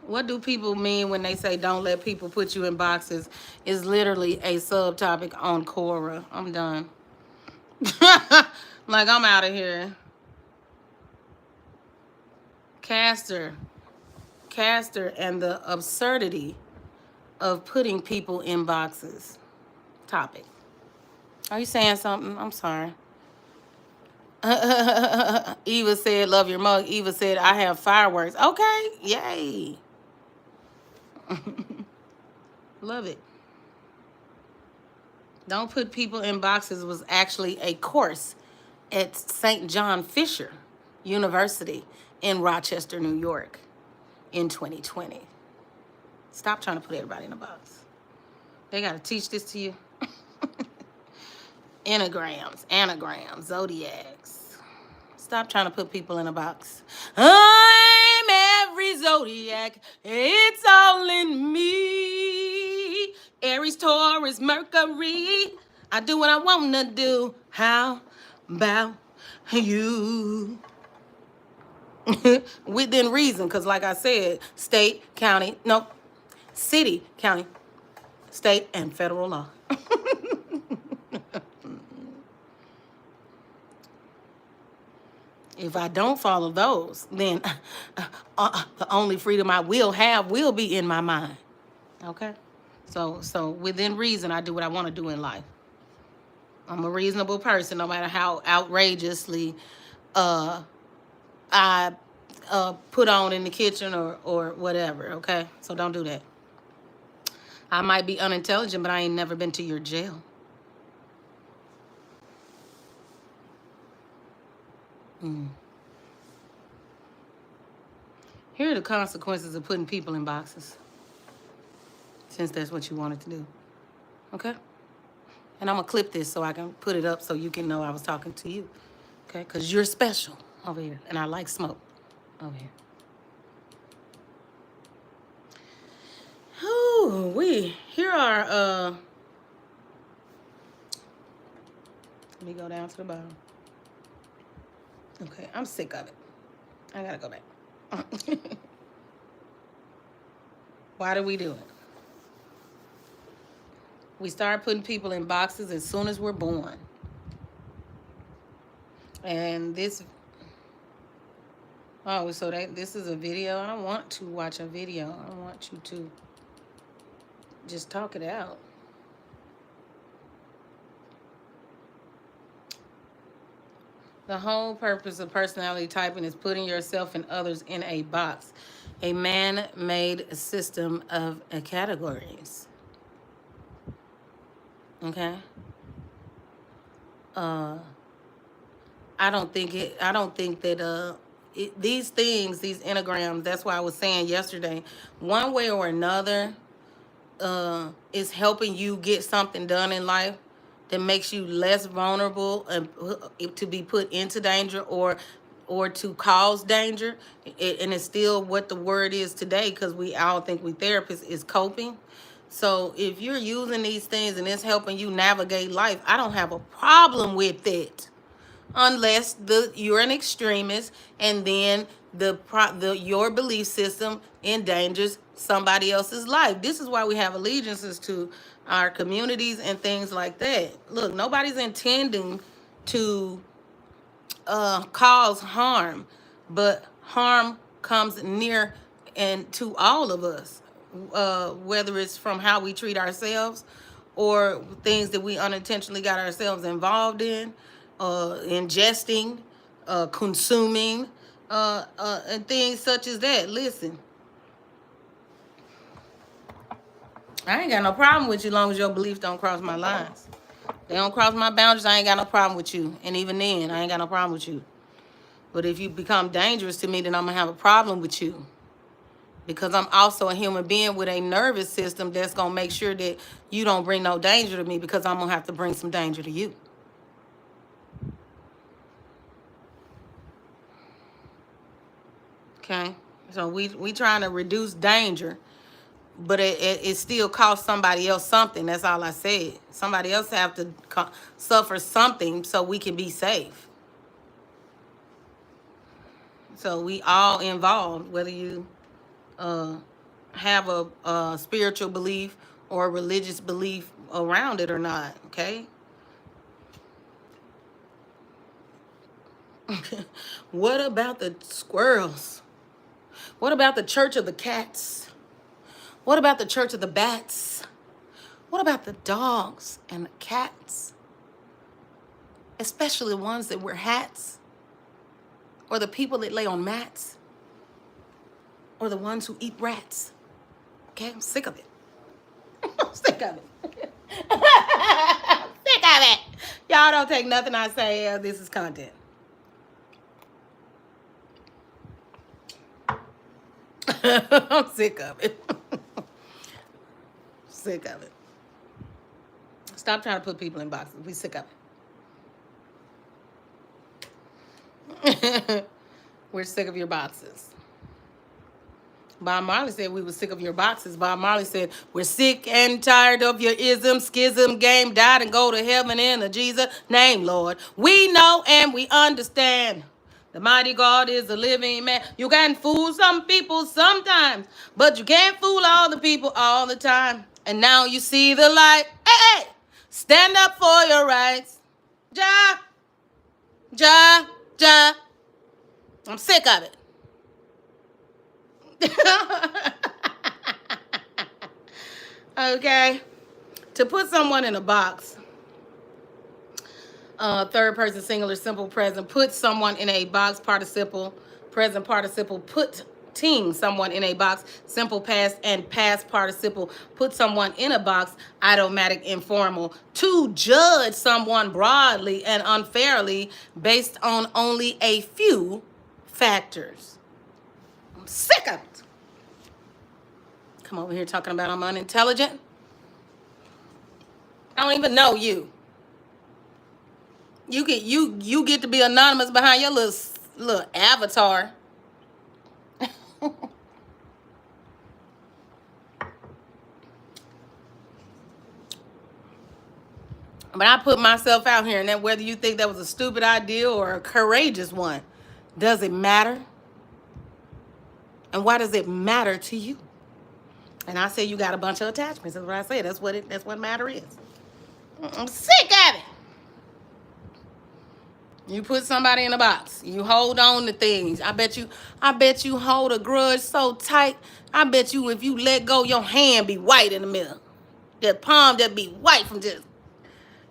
What do people mean when they say don't let people put you in boxes? Is literally a subtopic on Quora. I'm done. Like, I'm out of here. Caster. Caster and the absurdity of putting people in boxes. Topic. Are you saying something? I'm sorry. Eva said, love your mug. Eva said, I have fireworks. Okay. Yay. Love it. Don't put people in boxes was actually a course at St. John Fisher University in Rochester, New York in 2020. Stop trying to put everybody in a box. They got to teach this to you. Enneagrams, anagrams, zodiacs. Stop trying to put people in a box. I'm every zodiac. It's all in me. Aries, Taurus, Mercury. I do what I want to do. How about you? Within reason, because like I said, state, county, no, city, county, state, and federal law. If I don't follow those, then the only freedom I will have will be in my mind. Okay? So within reason, I do what I want to do in life. I'm a reasonable person, no matter how outrageously I put on in the kitchen or whatever, okay? So don't do that. I might be unintelligent, but I ain't never been to your jail. Here are the consequences of putting people in boxes, since that's what you wanted to do. Okay? And I'm going to clip this so I can put it up so you can know I was talking to you. Okay? Because you're special over here, and I like smoke over here. Ooh, here are, let me go down to the bottom. Okay, I'm sick of it. I gotta go back. Why do we do it? We start putting people in boxes as soon as we're born. And this, oh, so this is a video. I don't want to watch a video. I want you to just talk it out. The whole purpose of personality typing is putting yourself and others in a box, a man-made system of categories. Okay? I don't think that these things, these enneagrams, that's why I was saying yesterday, one way or another, is helping you get something done in life that makes you less vulnerable and to be put into danger or to cause danger. And it's still what the word is today, because we all think we therapists, is coping. So if you're using these things and it's helping you navigate life, I don't have a problem with it, unless you're an extremist and then your belief system endangers somebody else's life. This is why we have allegiances to our communities and things like that. Look, nobody's intending to cause harm, but harm comes near and to all of us, whether it's from how we treat ourselves or things that we unintentionally got ourselves involved in, ingesting, consuming, and things such as that. Listen, I ain't got no problem with you as long as your beliefs don't cross my lines. They don't cross my boundaries, I ain't got no problem with you. And even then, I ain't got no problem with you. But if you become dangerous to me, then I'm going to have a problem with you. Because I'm also a human being with a nervous system that's going to make sure that you don't bring no danger to me, because I'm going to have to bring some danger to you. Okay? So we trying to reduce danger, but it still costs somebody else something. That's all I said. Somebody else have to suffer something so we can be safe. So we all involved, whether you have a spiritual belief or a religious belief around it or not, okay? What about the squirrels? What about the church of the cats? What about the church of the bats? What about the dogs and the cats? Especially the ones that wear hats, or the people that lay on mats, or the ones who eat rats. Okay, I'm sick of it. I'm sick of it. I'm sick of it. Y'all don't take nothing I say. This is content. I'm sick of it. Sick of it. Stop trying to put people in boxes. We sick of it. We're sick of your boxes. Bob Marley said we were sick of your boxes. Bob Marley said, we're sick and tired of your ism, schism, game, died and go to heaven in a Jesus name, Lord. We know and we understand. The mighty God is a living man. You can fool some people sometimes, but you can't fool all the people all the time. And now you see the light. Hey, hey, stand up for your rights. Ja, ja, ja. I'm sick of it. Okay, to put someone in a box, third person singular simple present, put someone in a box, participle, present participle, putting someone in a box, simple past and past participle, put someone in a box, automatic informal, to judge someone broadly and unfairly based on only a few factors. I'm sick of it. Come over here talking about I'm unintelligent. I don't even know you. You get to be anonymous behind your little avatar. But I put myself out here, and then whether you think that was a stupid idea or a courageous one, does it matter? And why does it matter to you? And I say you got a bunch of attachments. That's what I say. That's what matter is. I'm sick of it. You put somebody in a box. You hold on to things. I bet you hold a grudge so tight. I bet you if you let go, your hand be white in the middle. That palm that be white from just.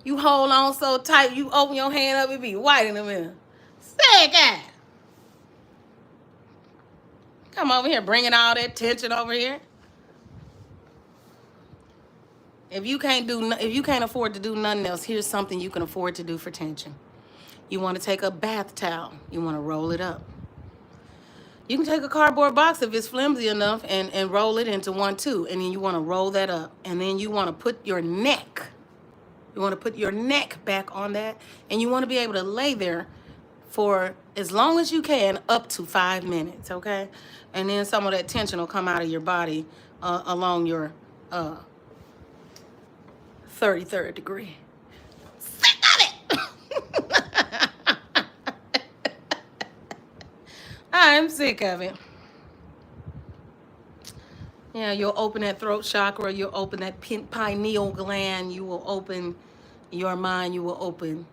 You hold on so tight, you open your hand up, it be white in the middle. Sick of it. Come over here, bringing all that tension over here. If you can't afford to do nothing else, here's something you can afford to do for tension. You want to take a bath towel. You want to roll it up. You can take a cardboard box if it's flimsy enough and roll it into one too. And then you want to roll that up. And then you want to put your neck. You want to put your neck back on that. And you want to be able to lay there for as long as you can, up to 5 minutes, okay? And then some of that tension will come out of your body along your 33rd degree. Sick of it! I'm sick of it. Yeah, you'll open that throat chakra. You'll open that pineal gland. You will open your mind. You will open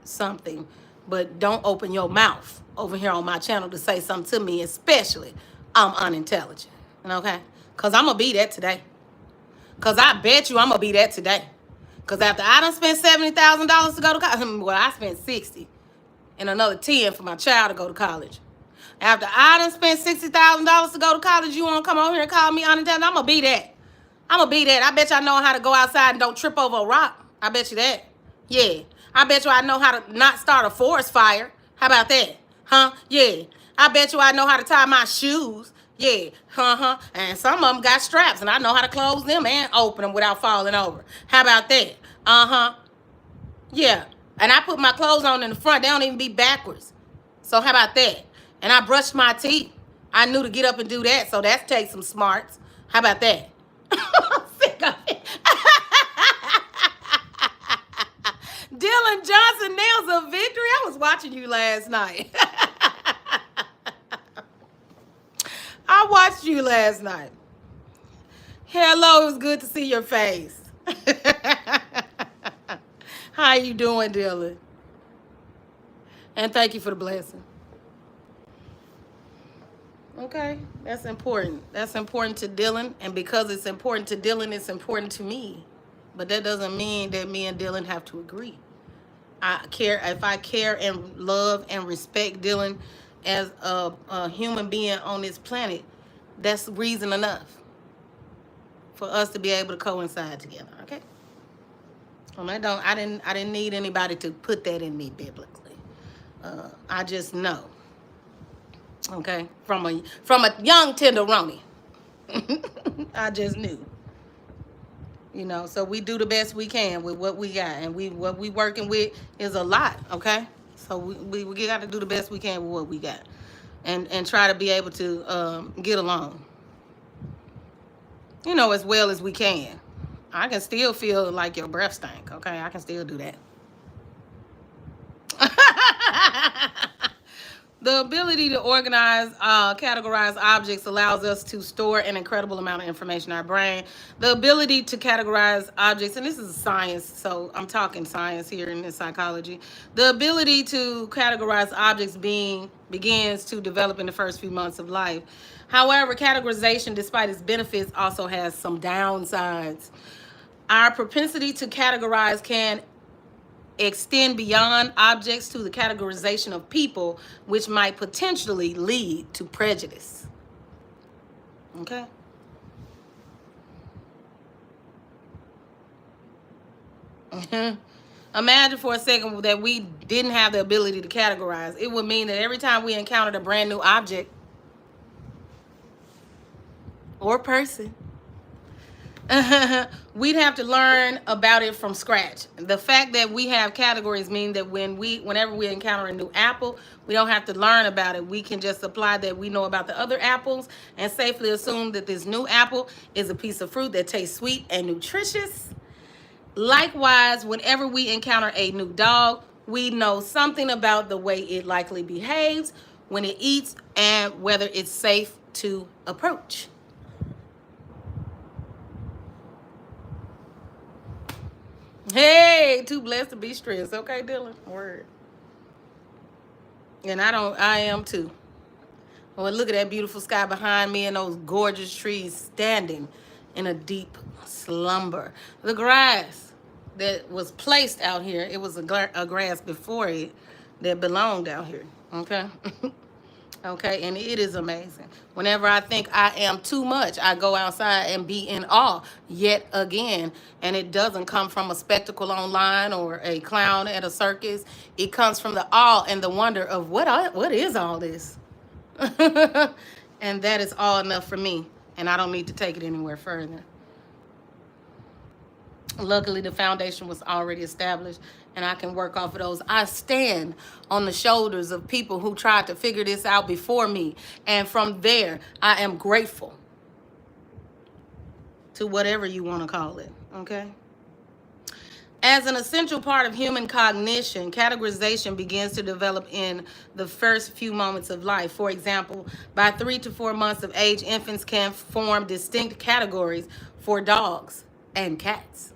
something. But don't open your mouth over here on my channel to say something to me, especially I'm unintelligent. Okay? Because I'm going to be that today. Because I bet you I'm going to be that today. Because after I done spent $70,000 to go to college, well, I spent 60 and another 10 for my child to go to college. After I done spent $60,000 to go to college, you want to come over here and call me unintelligent? I'm going to be that. I'm going to be that. I bet you I know how to go outside and don't trip over a rock. I bet you that. Yeah. I bet you I know how to not start a forest fire. How about that? Huh? Yeah. I bet you I know how to tie my shoes. Yeah. Uh-huh. And some of them got straps, and I know how to close them and open them without falling over. How about that? Uh-huh. Yeah. And I put my clothes on in the front. They don't even be backwards. So how about that? And I brushed my teeth. I knew to get up and do that, so that takes some smarts. How about that? I'm sick of it. Dylan Johnson nails a victory. I was watching you last night. I watched you last night. Hello, it was good to see your face. How you doing, Dylan? And thank you for the blessing. Okay, that's important. That's important to Dylan, and because it's important to Dylan, it's important to me. But that doesn't mean that me and Dylan have to agree. I care if I care and love and respect Dylan as a human being on this planet. That's reason enough for us to be able to coincide together. Okay. And I didn't need anybody to put that in me biblically. I just know. Okay, from a young tenderoni. I just knew. You know, so we do the best we can with what we got, and what we working with is a lot. Okay, so we got to do the best we can with what we got, and try to be able to get along. You know, as well as we can. I can still feel like your breath stank. Okay, I can still do that. The ability to organize, categorize objects allows us to store an incredible amount of information in our brain. The ability to categorize objects, and this is science, so I'm talking science here in this psychology. The ability to categorize objects begins to develop in the first few months of life. However, categorization, despite its benefits, also has some downsides. Our propensity to categorize can extend beyond objects to the categorization of people, which might potentially lead to prejudice. Okay? Imagine for a second that we didn't have the ability to categorize. It would mean that every time we encountered a brand new object or person, we'd have to learn about it from scratch. The fact that we have categories mean that whenever we encounter a new apple, we don't have to learn about it. We can just apply that we know about the other apples and safely assume that this new apple is a piece of fruit that tastes sweet and nutritious. Likewise, whenever we encounter a new dog, we know something about the way it likely behaves when it eats and whether it's safe to approach. Hey, too blessed to be stressed. Okay, Dylan? Word. And I am too. Well, look at that beautiful sky behind me and those gorgeous trees standing in a deep slumber. The grass that was placed out here, it was a grass before it that belonged out here. Okay? Okay, and it is amazing. Whenever I think I am too much, I go outside and be in awe yet again. And it doesn't come from a spectacle online or a clown at a circus. It comes from the awe and the wonder of what is all this? And that is all enough for me. And I don't need to take it anywhere further. Luckily, the foundation was already established, and I can work off of those. I stand on the shoulders of people who tried to figure this out before me, and from there, I am grateful to whatever you want to call it, okay? As an essential part of human cognition, categorization begins to develop in the first few moments of life. For example, by 3 to 4 months of age, infants can form distinct categories for dogs and cats.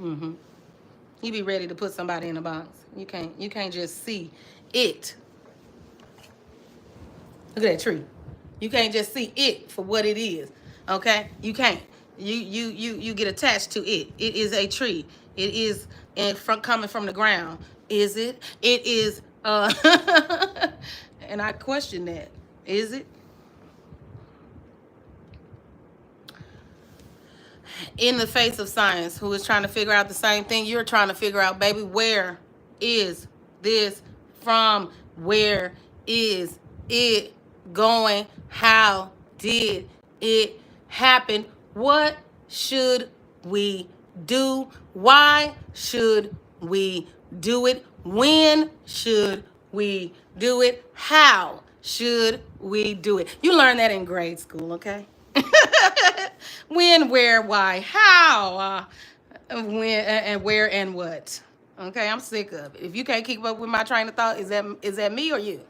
You be ready to put somebody in a box. You can't just see it. Look at that tree. You can't just see it for what it is. Okay? You can't. You get attached to it. It is a tree. It is coming from the ground. Is it? It is and I question that. Is it? In the face of science, who is trying to figure out the same thing you're trying to figure out, baby, where is this from? Where is it going? How did it happen? What should we do? Why should we do it? When should we do it? How should we do it? You learn that in grade school, okay? When, where, why, how, when, and where, and what. Okay, I'm sick of it. If you can't keep up with my train of thought, is that me or you?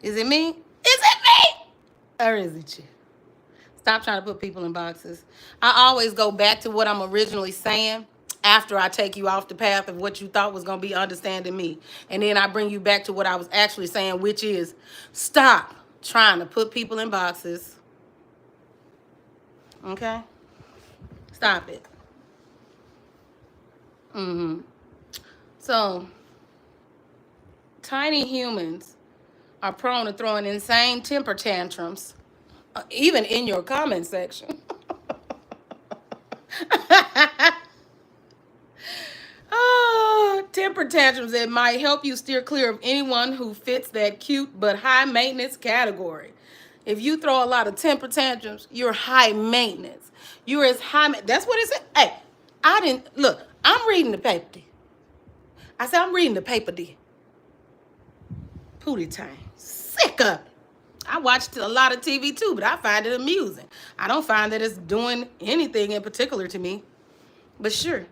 Is it me? Is it me? Or is it you? Stop trying to put people in boxes. I always go back to what I'm originally saying after I take you off the path of what you thought was going to be understanding me. And then I bring you back to what I was actually saying, which is stop trying to put people in boxes. Okay? Stop it. So, tiny humans are prone to throwing insane temper tantrums, even in your comment section. Oh, temper tantrums that might help you steer clear of anyone who fits that cute but high maintenance category. If you throw a lot of temper tantrums, you're high maintenance. You're as high. That's what it said. Hey, I didn't look. I'm reading the paper. D. I said I'm reading the paper. D. Pootie time. Sick of it. I watched a lot of TV too, but I find it amusing. I don't find that it's doing anything in particular to me. But sure.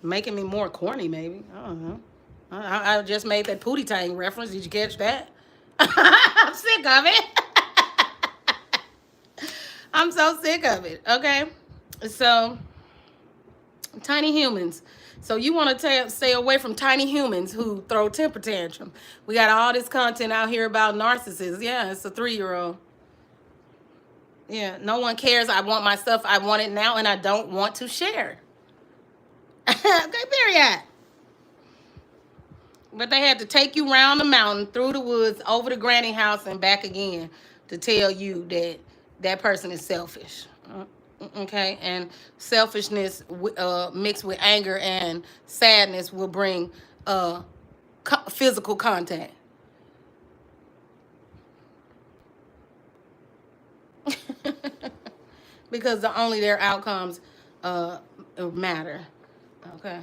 Making me more corny, maybe. I don't know. I just made that Pootie Tang reference. Did you catch that? I'm sick of it. I'm so sick of it. Okay? So, tiny humans. So you want to stay away from tiny humans who throw temper tantrum. We got all this content out here about narcissists. Yeah, it's a 3-year-old. Yeah, no one cares. I want my stuff. I want it now, and I don't want to share. Okay, period. But they had to take you around the mountain, through the woods, over to granny house, and back again to tell you that that person is selfish. Okay, and selfishness mixed with anger and sadness will bring physical contact. Because only their outcomes matter. Okay,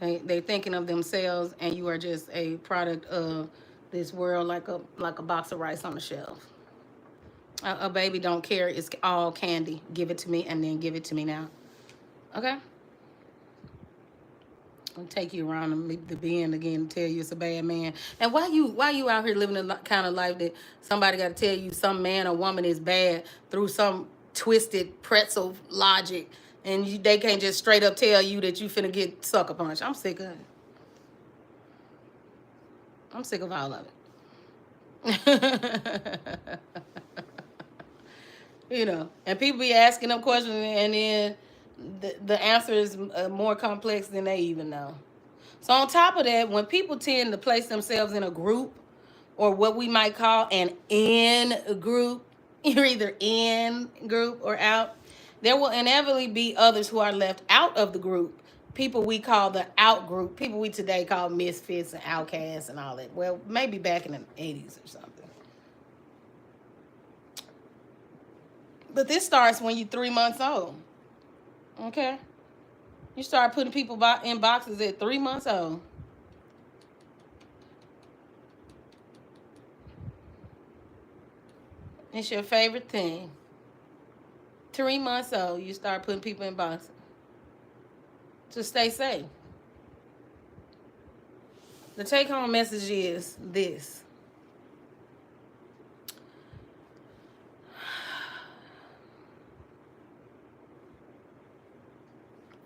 they thinking of themselves, and you are just a product of this world, like a box of rice on the shelf. A baby don't care. It's all candy. Give it to me, and then give it to me now. Okay? I'll take you around the bend again and tell you it's a bad man. And why you out here living a kind of life that somebody got to tell you some man or woman is bad through some twisted pretzel logic, and they can't just straight up tell you that you finna get sucker punched. I'm sick of it. I'm sick of all of it. You know, and people be asking them questions, and then the answer is more complex than they even know. So on top of that, when people tend to place themselves in a group, or what we might call an in group, you're either in group or out, there will inevitably be others who are left out of the group. People we call the out group. People we today call misfits and outcasts and all that. Well, maybe back in the 80s or something. But this starts when you're 3 months old. Okay? You start putting people in boxes at 3 months old. It's your favorite thing. 3 months old, you start putting people in boxes. To stay safe. The take-home message is this.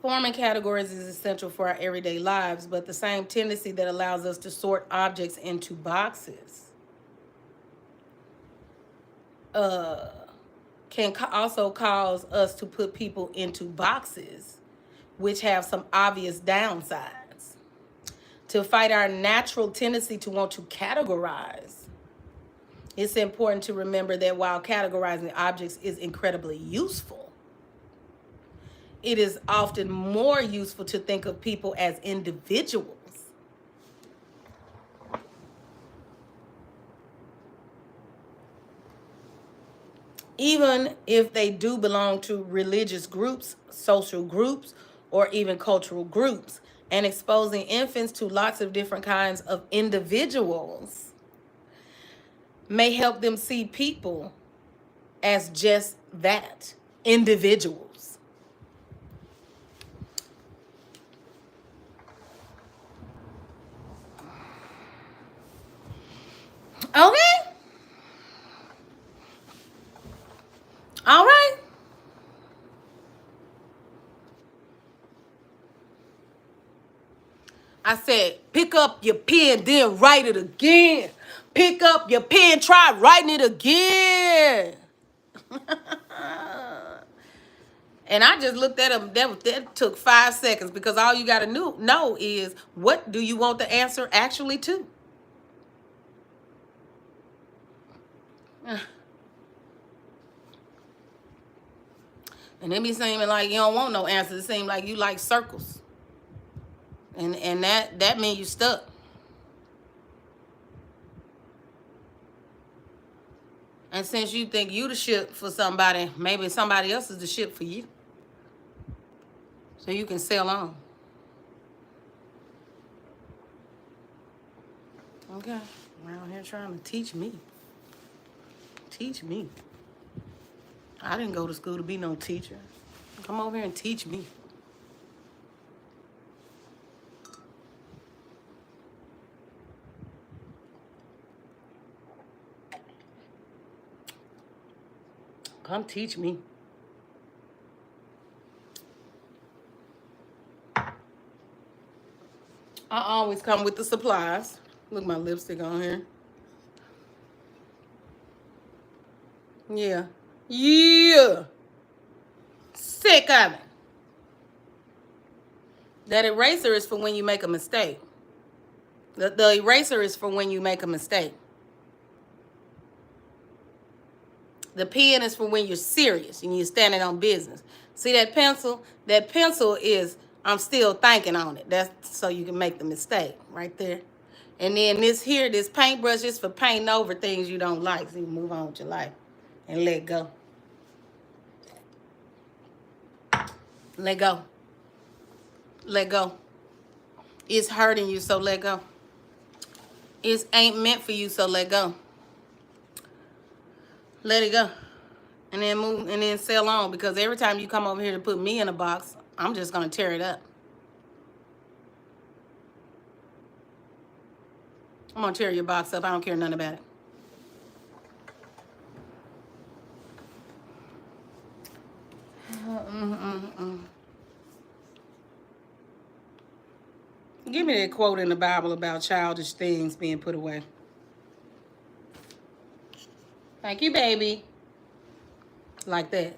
Forming categories is essential for our everyday lives, but the same tendency that allows us to sort objects into boxes can also cause us to put people into boxes, which have some obvious downsides. To fight our natural tendency to want to categorize, it's important to remember that while categorizing objects is incredibly useful, it is often more useful to think of people as individuals. Even if they do belong to religious groups, social groups, or even cultural groups, and exposing infants to lots of different kinds of individuals may help them see people as just that, individuals. Okay? All right. I said, pick up your pen, then write it again. Pick up your pen, try writing it again. And I just looked at him. That took 5 seconds because all you got to know is, what do you want the answer actually to? And it be seeming like you don't want no answers. It seems like you like circles. And that means you stuck. And since you think you the ship for somebody, maybe somebody else is the ship for you. So you can sail on. Okay. Around here trying to teach me. Teach me. I didn't go to school to be no teacher. Come over here and teach me. Come teach me. I always come with the supplies. Look, my lipstick on here. Yeah. Yeah. Sick of it. That eraser is for when you make a mistake. The eraser is for when you make a mistake. The pen is for when you're serious and you're standing on business. See that pencil? That pencil is, I'm still thinking on it. That's so you can make the mistake right there. And then this here, this paintbrush is for painting over things you don't like. So you move on with your life and let go. Let go. Let go. It's hurting you, so let go. It ain't meant for you, so let go. Let it go. And then move and then sail on, because every time you come over here to put me in a box, I'm just going to tear it up. I'm going to tear your box up. I don't care nothing about it. Give me that quote in the Bible about childish things being put away. Thank you, baby. Like that.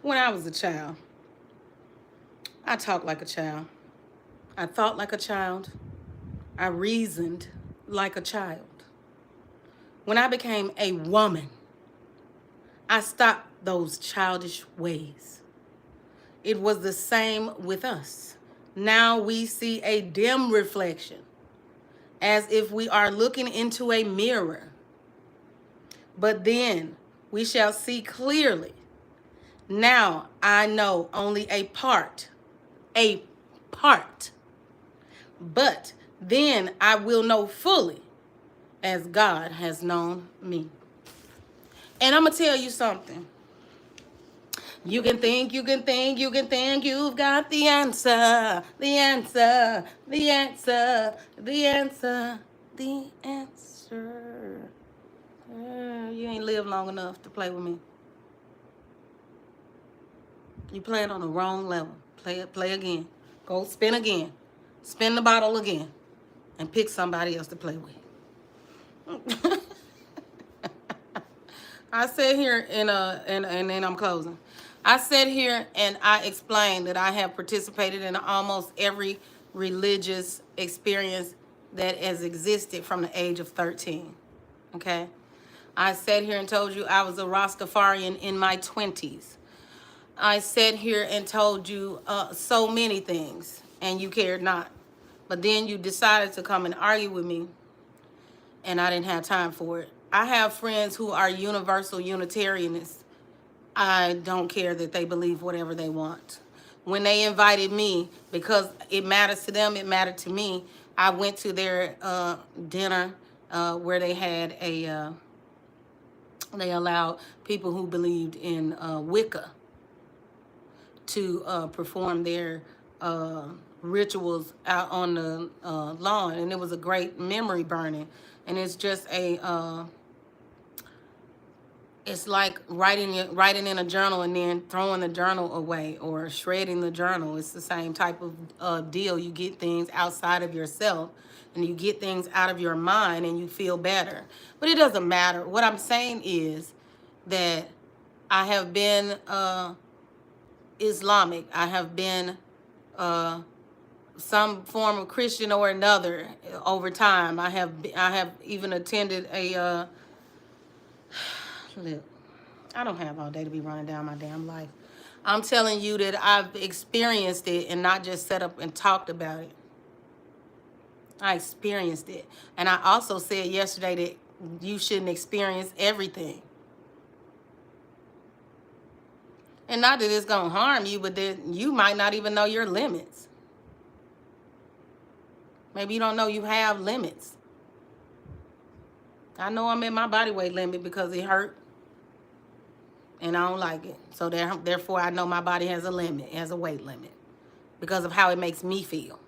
When I was a child, I talked like a child. I thought like a child. I reasoned like a child. When I became a woman, I stopped those childish ways. It was the same with us. Now we see a dim reflection, as if we are looking into a mirror. But then we shall see clearly. Now I know only a part. A part. But then I will know fully, as God has known me. And I'm going to tell you something. You can think, you can think, you can think you've got the answer, the answer, the answer, the answer, the answer. You ain't lived long enough to play with me. You playing on the wrong level. Play again. Go spin again. Spin the bottle again. And pick somebody else to play with. I sat here and then I'm closing. I sat here and I explained that I have participated in almost every religious experience that has existed from the age of 13. Okay? I sat here and told you I was a Rastafarian in my 20s. I sat here and told you so many things, and you cared not. But then you decided to come and argue with me, and I didn't have time for it. I have friends who are universal Unitarianists. I don't care that they believe whatever they want. When they invited me, because it matters to them, it mattered to me, I went to their dinner where they had they allowed people who believed in Wicca to perform their rituals out on the lawn, and it was a great memory burning. And it's just it's like writing in a journal and then throwing the journal away or shredding the journal. It's the same type of deal. You get things outside of yourself and you get things out of your mind and you feel better. But it doesn't matter. What I'm saying is that I have been Islamic. I have been some form of Christian or another over time. I have even attended a look, I don't have all day to be running down my damn life. I'm telling you that I've experienced it and not just sat up and talked about it. I experienced it. And I also said yesterday that you shouldn't experience everything. And not that it's going to harm you, but that you might not even know your limits. Maybe you don't know you have limits. I know I'm at my body weight limit because it hurt. And I don't like it. So therefore, I know my body has a limit, has a weight limit because of how it makes me feel.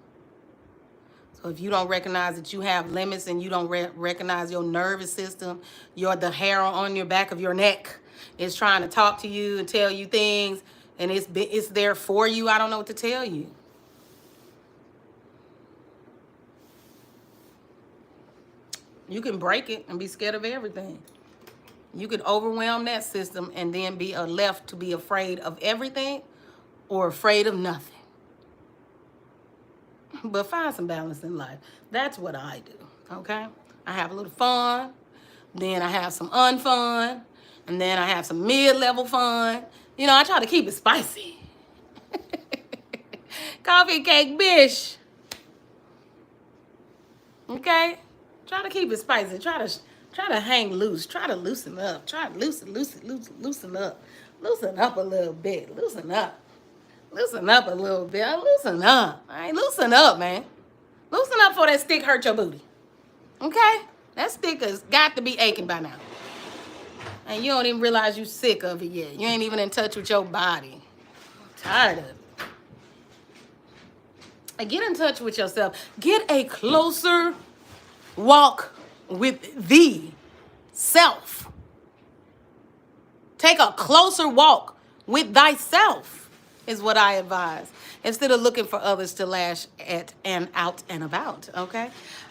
So if you don't recognize that you have limits and you don't recognize your nervous system, the hair on your back of your neck is trying to talk to you and tell you things, and it's there for you, I don't know what to tell you. You can break it and be scared of everything. You could overwhelm that system and then be left to be afraid of everything or afraid of nothing. But find some balance in life. That's what I do, okay? I have a little fun, then I have some unfun, and then I have some mid-level fun. You know, I try to keep it spicy. Coffee cake bish. Okay? Try to keep it spicy. Try to hang loose. Try to loosen up. Try to loosen up. Loosen up a little bit. Loosen up. Loosen up a little bit. Loosen up. All right, loosen up, man. Loosen up before that stick hurt your booty. Okay? That stick has got to be aching by now. And you don't even realize you're sick of it yet. You ain't even in touch with your body. I'm tired of it. And get in touch with yourself. Get a closer walk with thee self. Take a closer walk with thyself is what I advise. Instead of looking for others to lash at and out and about, okay?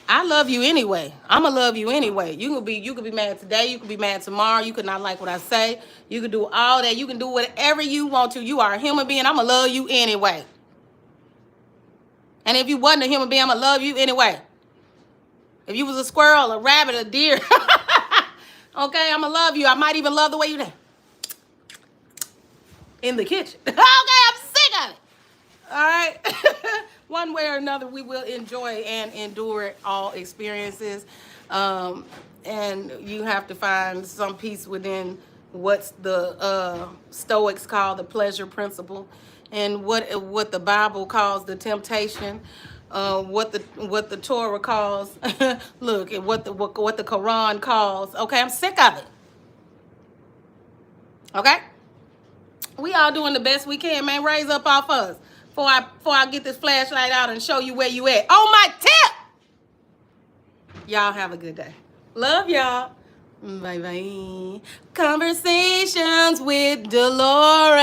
I love you anyway. I'ma love you anyway. You could be mad today, you could be mad tomorrow, you could not like what I say, you could do all that, you can do whatever you want to. You are a human being, I'ma love you anyway. And if you wasn't a human being, I'ma love you anyway. If you was a squirrel, a rabbit, a deer, okay, I'ma love you. I might even love the way you did in the kitchen. Okay, I'm sick of it. All right. One way or another, we will enjoy and endure all experiences. And you have to find some peace within what's the Stoics call the pleasure principle, and what the Bible calls the temptation. What the Torah calls, look, and what the Quran calls. Okay, I'm sick of it. Okay, we all doing the best we can, man. Raise up off us before I get this flashlight out and show you where you at. On my tip. Y'all have a good day. Love y'all. Bye bye. Conversations with Delores.